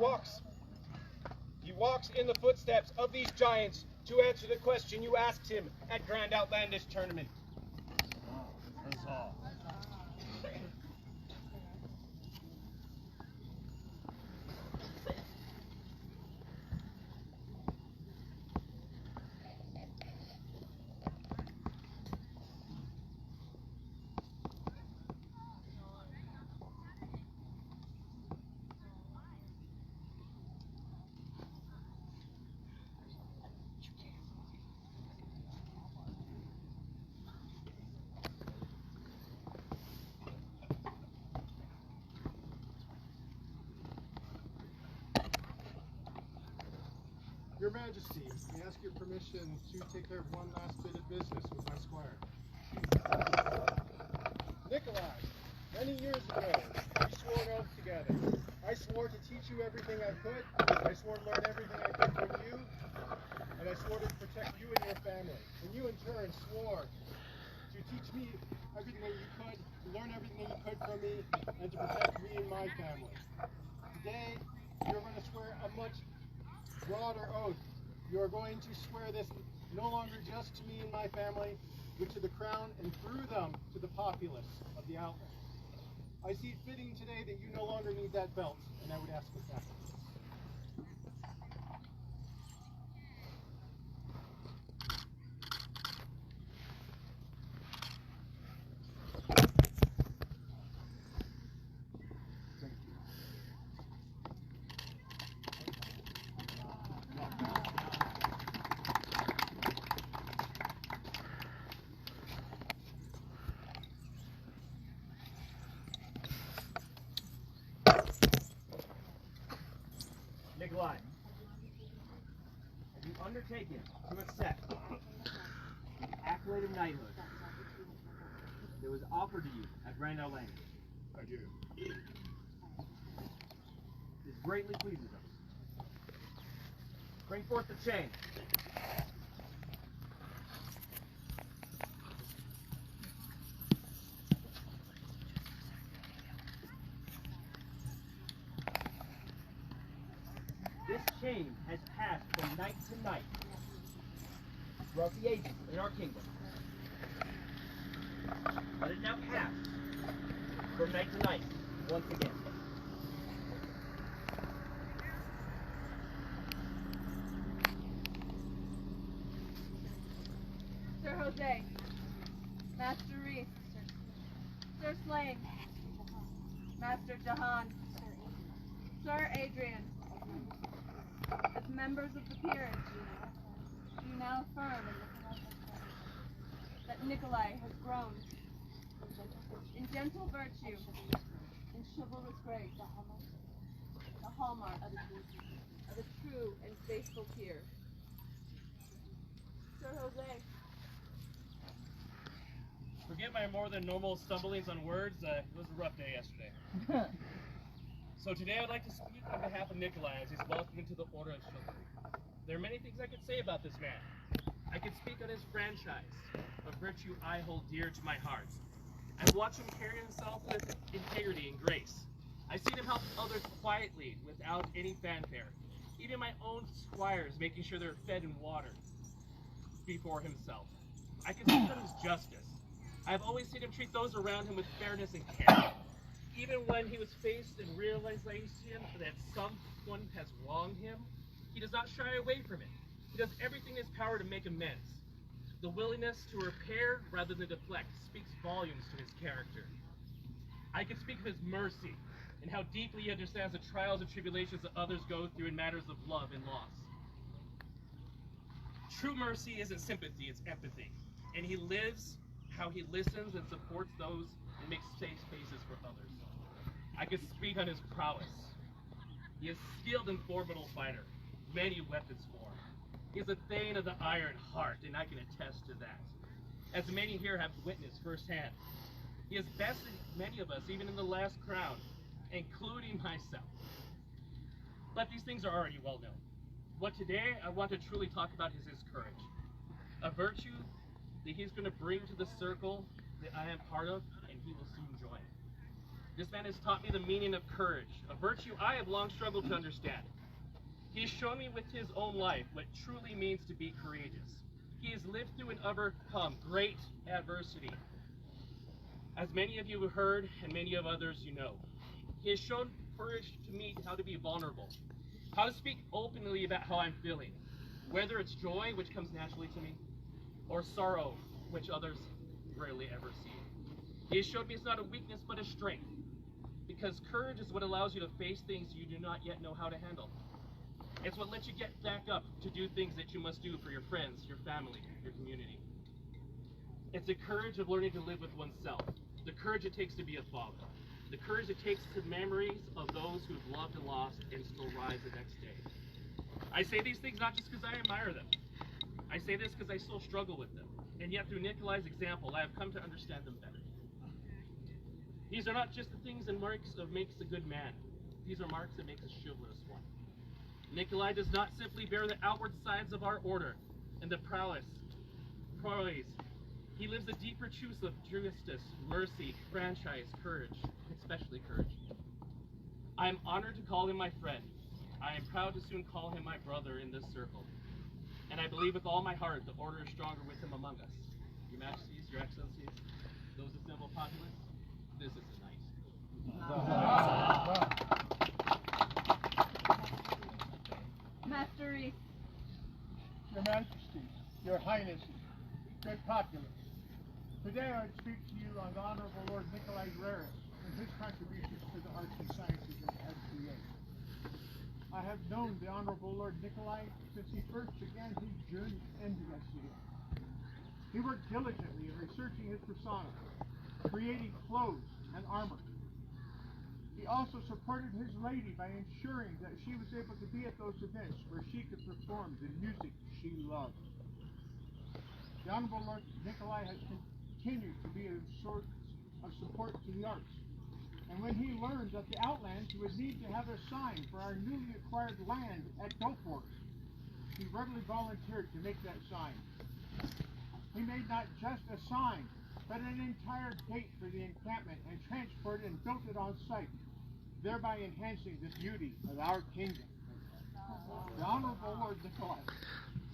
walks in the footsteps of these giants to answer the question you asked him at Grand Outlandish Tournament. Huzzah.
Your Majesty, we ask your permission to take care of one last bit of business with my squire. Nikolai, many years ago, we swore an oath together. I swore to teach you everything I could, I swore to learn everything I could from you, and I swore to protect you and your family. And you in turn swore to teach me everything that you could, to learn everything that you could from me, and to protect me and my family. Today, you're going to swear a much broader oath. You are going to swear this no longer just to me and my family, but to the crown and through them to the populace of the Outlands. I see it fitting today that you no longer need that belt, and I would ask for that.
Nikolai, have you undertaken to accept the accolade of knighthood that was offered to you at Grand Outlands?
I do.
This greatly pleases us. Bring forth the chain. This chain has passed from night to night throughout the ages in our kingdom. Let it now pass from night to night once again.
Sir Jose, Master Reese, Sir Slane, Master Jahan, Sir Adrian, as members of the peerage, do you now affirm that Nikolai has grown in gentle virtue, in chivalrous grace, the hallmark hallmark of a true and faithful peer. Sir Jose.
Forgive my more than normal stumblings on words. It was a rough day yesterday. So today I'd like to speak on behalf of Nikolai as he's welcomed into the Order of Chivalry. There are many things I could say about this man. I could speak on his franchise, a virtue I hold dear to my heart. I've watched him carry himself with integrity and grace. I've seen him help others quietly, without any fanfare. Even my own squires making sure they're fed and watered before himself. I can speak on his justice. I've always seen him treat those around him with fairness and care. Even when he was faced in realization that someone has wronged him, he does not shy away from it. He does everything in his power to make amends. The willingness to repair rather than deflect speaks volumes to his character. I can speak of his mercy and how deeply he understands the trials and tribulations that others go through in matters of love and loss. True mercy isn't sympathy, it's empathy. And he lives how he listens and supports those and makes safe spaces for others. I could speak on his prowess. He is a skilled and formidable fighter, many weapons for him. He is a thane of the iron heart, and I can attest to that, as many here have witnessed firsthand. He has bested many of us, even in the last crown, including myself. But these things are already well known. What today I want to truly talk about is his courage, a virtue that he's going to bring to the circle that I am part of, and he will soon join. This man has taught me the meaning of courage, a virtue I have long struggled to understand. He has shown me with his own life what truly means to be courageous. He has lived through and overcome great adversity, as many of you have heard and many of others you know. He has shown courage to me how to be vulnerable, how to speak openly about how I'm feeling, whether it's joy, which comes naturally to me, or sorrow, which others rarely ever see. He has showed me it's not a weakness, but a strength, because courage is what allows you to face things you do not yet know how to handle. It's what lets you get back up to do things that you must do for your friends, your family, your community. It's the courage of learning to live with oneself, the courage it takes to be a father, the courage it takes to memories of those who've loved and lost and still rise the next day. I say these things not just because I admire them. I say this because I still struggle with them, and yet through Nikolai's example, I have come to understand them better. These are not just the things and marks of makes a good man. These are marks that make a chivalrous one. Nikolai does not simply bear the outward signs of our order and the prowess. He lives the deeper truths of justice, mercy, franchise, courage, especially courage. I am honored to call him my friend. I am proud to soon call him my brother in this circle. And I believe with all my heart the order is stronger with him among us. Your Majesties, Your Excellencies, those assembled populace, this is the night.
Master Reese.
Your Majesties, Your Highnesses, good populace. Today I would speak to you on the Honorable Lord Nikolai Reris and his contributions to the arts and sciences of SBA. I have known the Honorable Lord Nikolai since he first began his journey into SBA. He worked diligently in researching his persona, creating clothes and armor. He also supported his lady by ensuring that she was able to be at those events where she could perform the music she loved. The Honorable Lord Nikolai has continued to be a source of support to the arts. And when he learned that the Outlands would need to have a sign for our newly acquired land at Battlemoor, he readily volunteered to make that sign. He made not just a sign, but an entire gate for the encampment and transported and built it on site, thereby enhancing the beauty of our kingdom. The Honorable Lord Nikolai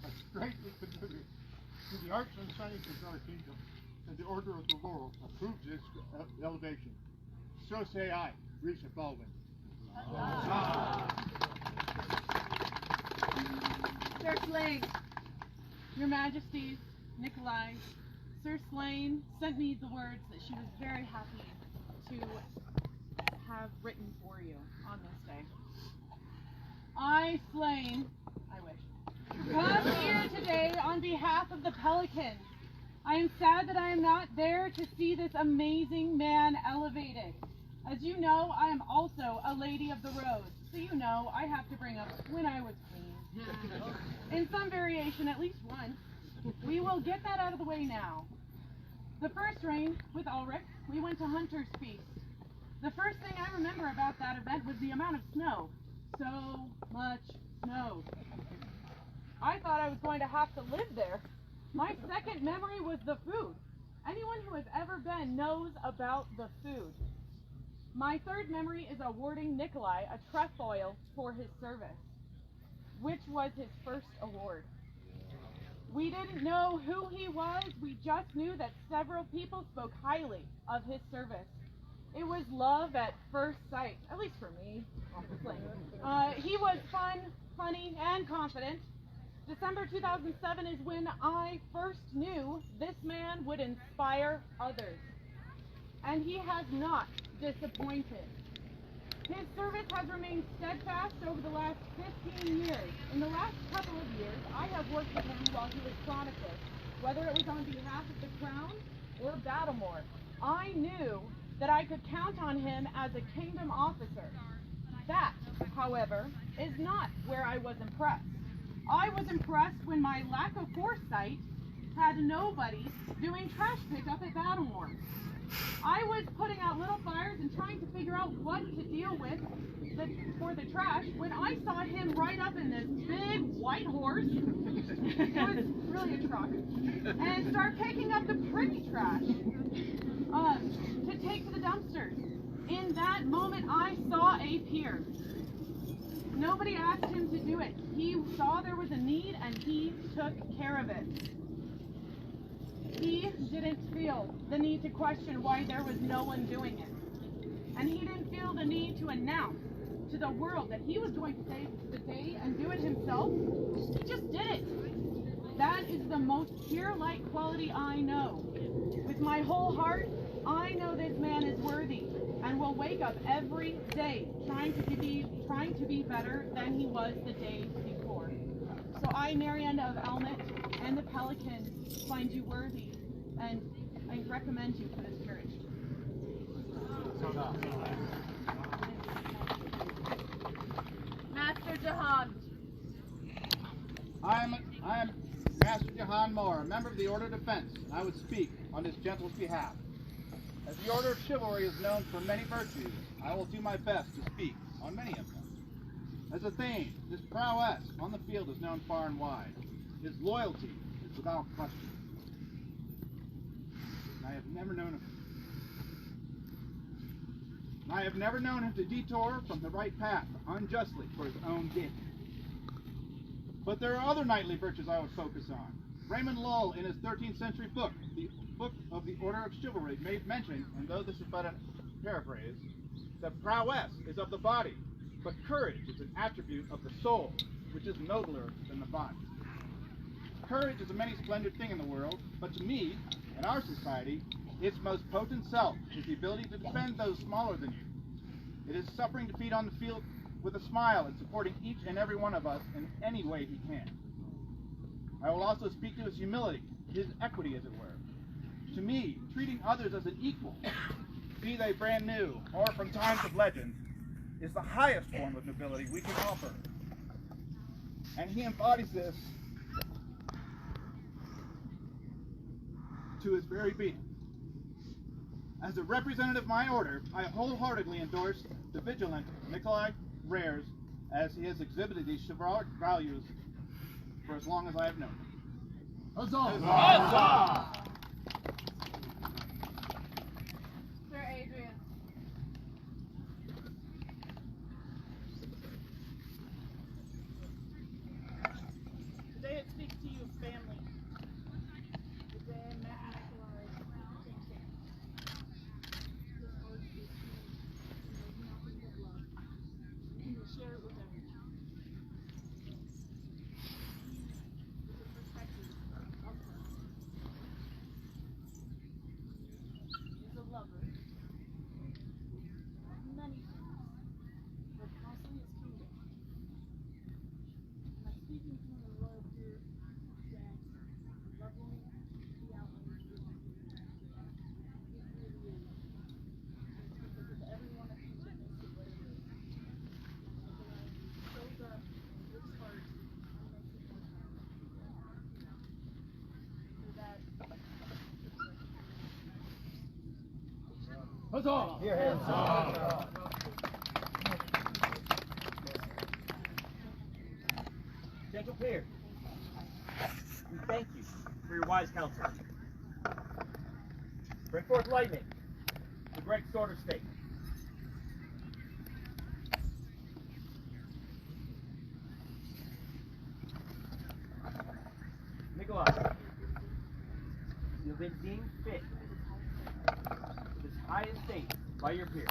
has greatly contributed to the arts and sciences of our kingdom, and the Order of the Laurel approves its elevation. So say I, Reese Baldwin.
Sir Slane. Your Majesties, Nikolai, Sir Slane sent me the words that she was very happy to have written for you on this day. I, Slane, come here today on behalf of the Pelican. I am sad that I am not there to see this amazing man elevated. As you know, I am also a lady of the road. so you know I have to bring up when I was queen. In some variation, at least once. We will get that out of the way now. The first reign, with Ulrich, we went to Hunter's Feast. The first thing I remember about that event was the amount of snow. So much snow. I thought I was going to have to live there. My second memory was the food. Anyone who has ever been knows about the food. My third memory is awarding Nikolai a trefoil for his service, which was his first award. We didn't know who he was, we just knew that several people spoke highly of his service. It was love at first sight, at least for me, obviously. He was fun, funny, and confident. December 2007 is when I first knew this man would inspire others. And he has not disappointed. His service has remained steadfast over the last 15 years. In the last couple of years, I have worked with him while he was chronicler, whether it was on behalf of the Crown or Battlemoor. I knew that I could count on him as a kingdom officer. That, however, is not where I was impressed. I was impressed when my lack of foresight had nobody doing trash pickup at Battlemoor. I was putting out little fires and trying to figure out what to deal with for the trash when I saw him ride up in this big white horse. It was really a truck. And start picking up the pretty trash to take to the dumpsters. In that moment, I saw a peer. Nobody asked him to do it. He saw there was a need and he took care of it. He didn't feel the need to question why there was no one doing it. And he didn't feel the need to announce to the world that he was going to save the day and do it himself. He just did it. That is the most peer-like quality I know. With my whole heart, I know this man is worthy and will wake up every day trying to be better than he was the day before. So I, Mariana of Elmet, and the Pelican find you worthy, and I recommend you for this courage.
Master Jahan.
I am Master Jahan Moore, a member of the Order of Defense, and I would speak on this gentle's behalf. As the Order of Chivalry is known for many virtues, I will do my best to speak on many of them. As a Thane, his prowess on the field is known far and wide. His loyalty is without question. I have never known him to detour from the right path unjustly for his own gain. But there are other knightly virtues I would focus on. Raymond Lull, in his 13th century book, the Book of the Order of Chivalry, made mention, and though this is but a paraphrase, that prowess is of the body, but courage is an attribute of the soul, which is nobler than the body. Courage is a many splendid thing in the world, but to me, in our society, its most potent self is the ability to defend those smaller than you. It is suffering defeat on the field with a smile and supporting each and every one of us in any way he can. I will also speak to his humility, his equity as it were. To me, treating others as an equal, be they brand new or from times of legend, is the highest form of nobility we can offer. And he embodies this to his very being. As a representative of my order, I wholeheartedly endorse the vigilant Nikolai Rares, as he has exhibited these chivalric values for as long as I have known him. Huzzah!
Huzzah! Sir Adrian.
Today it speaks to you of family. Today I met Nikolai thinking. This word speaks to me. And there's nothing but love. And you share it with everyone. With the perspective of love. He's a lover. Many things. But mostly his kingdom. And I'm speaking from the royal peer that loving the Outlands is it really is. It's because of everyone of his goodness and what it is. I
Huzzah!
Huzzah! Gentle peers, we thank you for your wise counsel. Bring forth lightning, the great sword of state. Nikolai, you have been deemed fit for this high estate by your peers,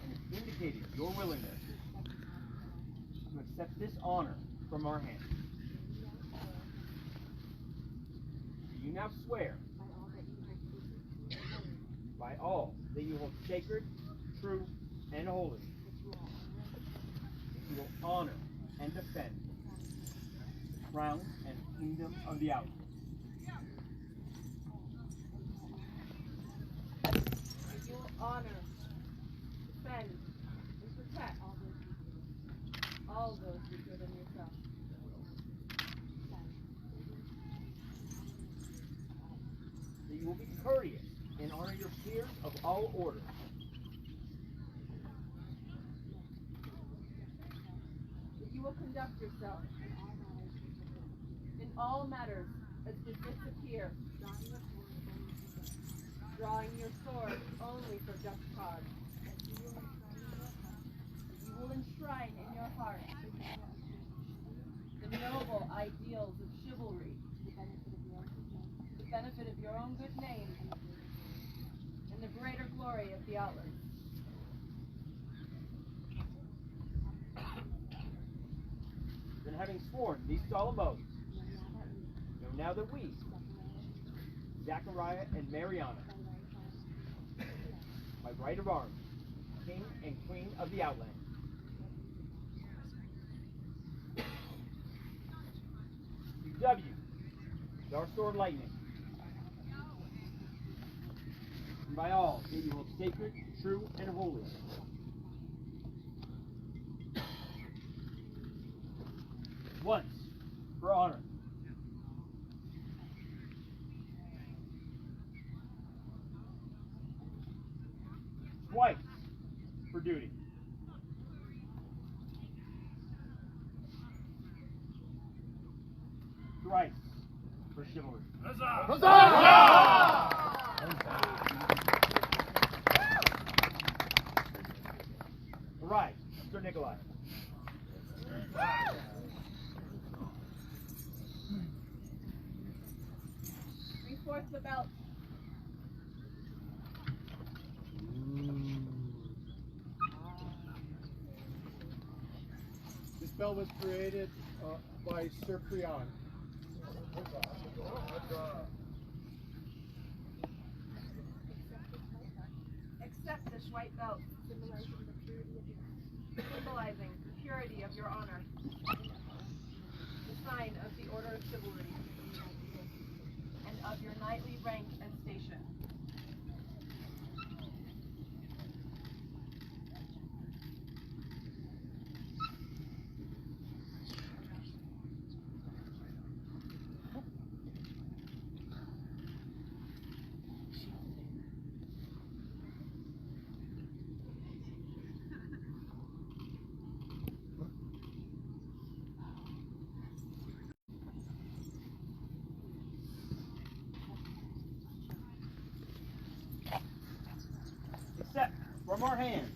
and have indicated your willingness to accept this honor from our hands. Do you now swear by all that you hold sacred, true, and holy, that you will honor and defend the crown and kingdom of the Outlands?
You will honor, defend, and protect all those weaker than yourself.
That you will be courteous and honor your peers of all orders.
That you will conduct yourself in all matters as befits a peer, drawing your sword only for just cause. You will enshrine in your heart the noble ideals of chivalry, the benefit of your own good name, and the greater glory of the Outlands.
Then, having sworn these solemn oaths, know now that we, Zachariah and Mariana, by right of arms, King and Queen of the Outlands, do with our sword lightning, and by all that you hold sacred, true, and holy, once for honor, twice for duty, thrice for chivalry. Arise, Sir Nikolai.
Bring forth the belt.
This belt was created by Sir Prion.
Accept this white belt, symbolizing the purity of your honor, the sign of the Order of Chivalry, and of your knightly rank and station.
Accept from our hands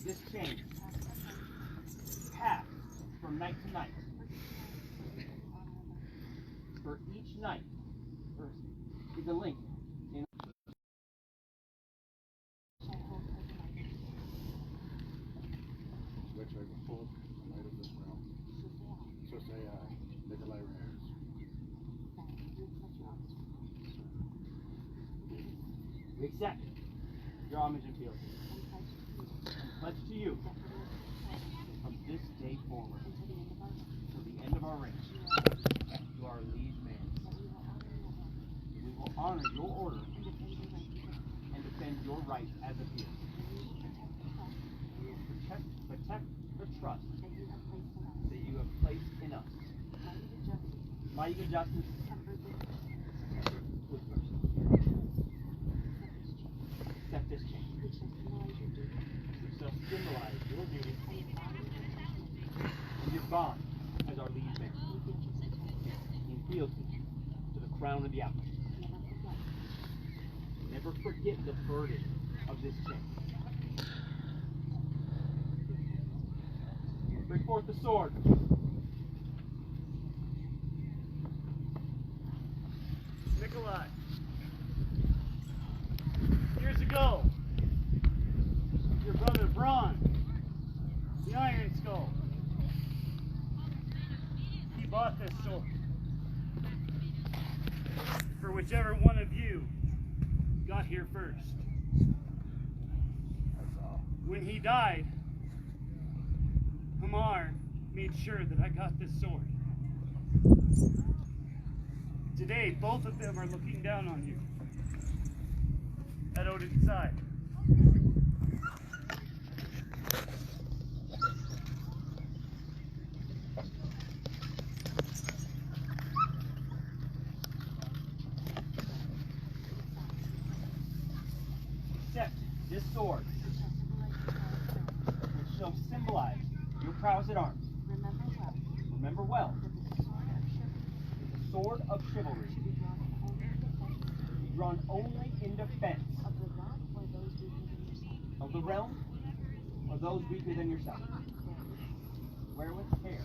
this chain, passed from night to night. For each night is a link in
Which I will hold the light of this realm. So say I, Nikolai Reyes.
We accept your homage and fealty, and pledge to you, from this day forward, till the end of our reign, you are liege man. We will honor your order and defend your rights as a peer. We will protect the trust that you have placed in us. Mighty good justice with mercy. bond as our lead man. In fealty to the crown of the Outlands. Never forget the burden of this chain. Bring forth the sword.
Nikolai. Years ago, your brother Braun, the Iron Skull, he bought this sword for whichever one of you got here first. When he died, Hamar made sure that I got this sword. Today, both of them are looking down on you at Odin's side.
Accept this sword, which shall symbolize your prowess at arms. Remember well, the sword of chivalry to be drawn only in defense of the realm or those weaker than yourself. Wear with care,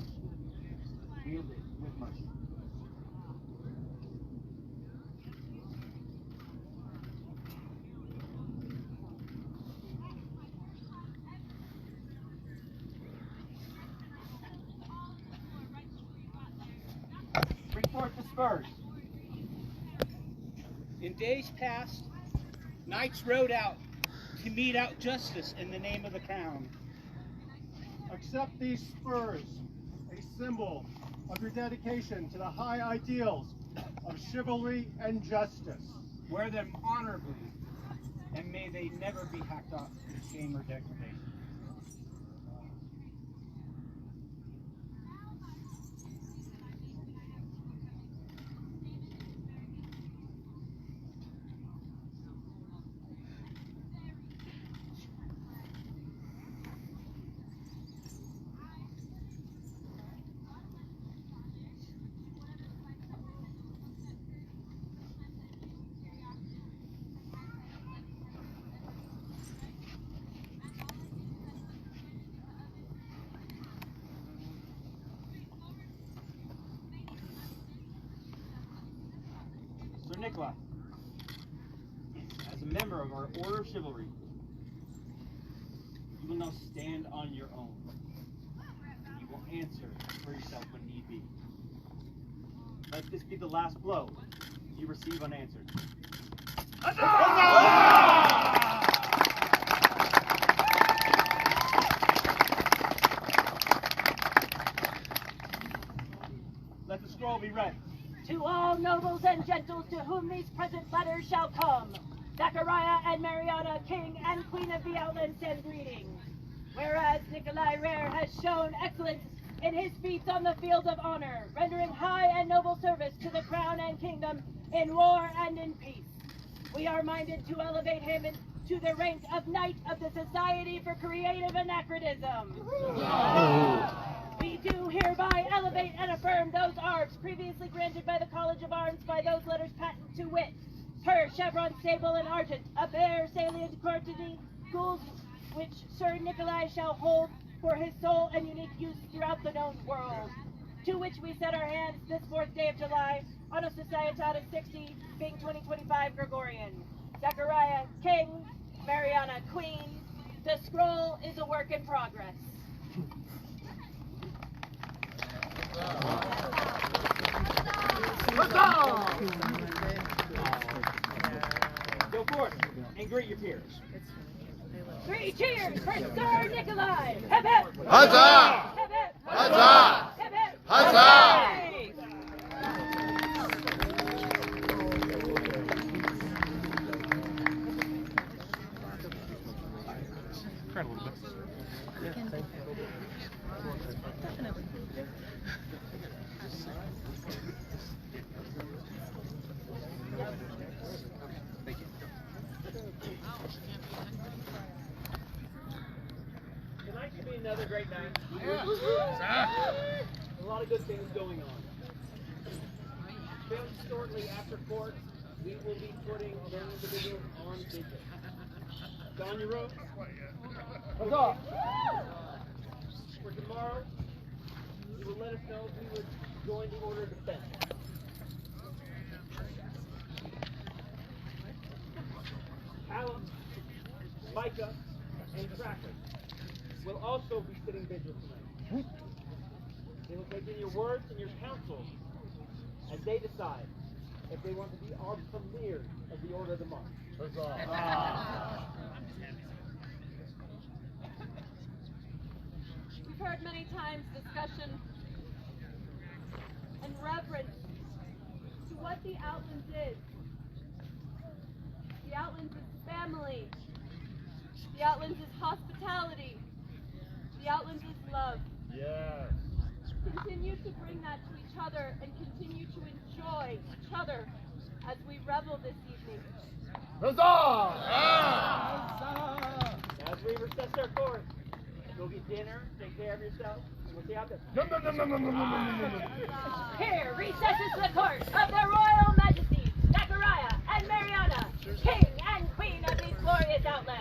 wield it with mercy. Bring forth the spurs.
In days past, knights rode out to mete out justice in the name of the crown.
Accept these spurs, a symbol of your dedication to the high ideals of chivalry and justice.
Wear them honorably, and may they never be hacked off to shame or degradation.
Sir Nikolai, as a member of our Order of Chivalry, you will now stand on your own. You will answer for yourself when need be. Let this be the last blow you receive unanswered. Let the scroll be read.
To all nobles and gentles to whom these present letters shall come, Zachariah and Mariana, King and Queen of the Outlands, send greetings. Whereas Nikolai Rare has shown excellence in his feats on the field of honor, rendering high and noble service to the crown and kingdom in war and in peace. We are minded to elevate him to the rank of Knight of the Society for Creative Anachronism. We do hereby elevate and affirm those arbs previously granted by the College of Arms by those letters patent to wit, per chevron sable and argent, a bare salient quantity, gules which Sir Nikolai shall hold for his sole and unique use throughout the known world, to which we set our hands this 4th day of July, Anno Societatis 60, being 2025 Gregorian. Zachariah, King, Mariana, Queen. The scroll is a work in progress.
Go forth and greet your peers.
3 cheers for Sir Nikolai! Hip hip!
Huzzah!
Hip hip!
Huzzah!
Hip hip!
Huzzah!
Hooray!
Tonight should be another great night. A lot of good things going on. Fairly shortly after court, we will be putting those individuals on vigil. Don your rope. Huzzah! For tomorrow, you will let us know if we would join the order of defense. Alan, Micah, and Tracker will also be sitting vigil tonight. They will take in your words and your counsel as they decide if they want to be our premiers of the Order of the Month.
We've heard many times discussion and reverence to what the Outlands is. The Outlands is family. The Outlands is hospitality. The Outlands is love.
Yes.
Continue to bring that to each other and continue to enjoy each other as we revel this evening.
Huzzah!
As we recess our court, go get dinner, take care of yourself, and we'll see how this.
Here recesses the court of their Royal Majesties, Zachariah and Mariana, King and Queen of these glorious Outlands.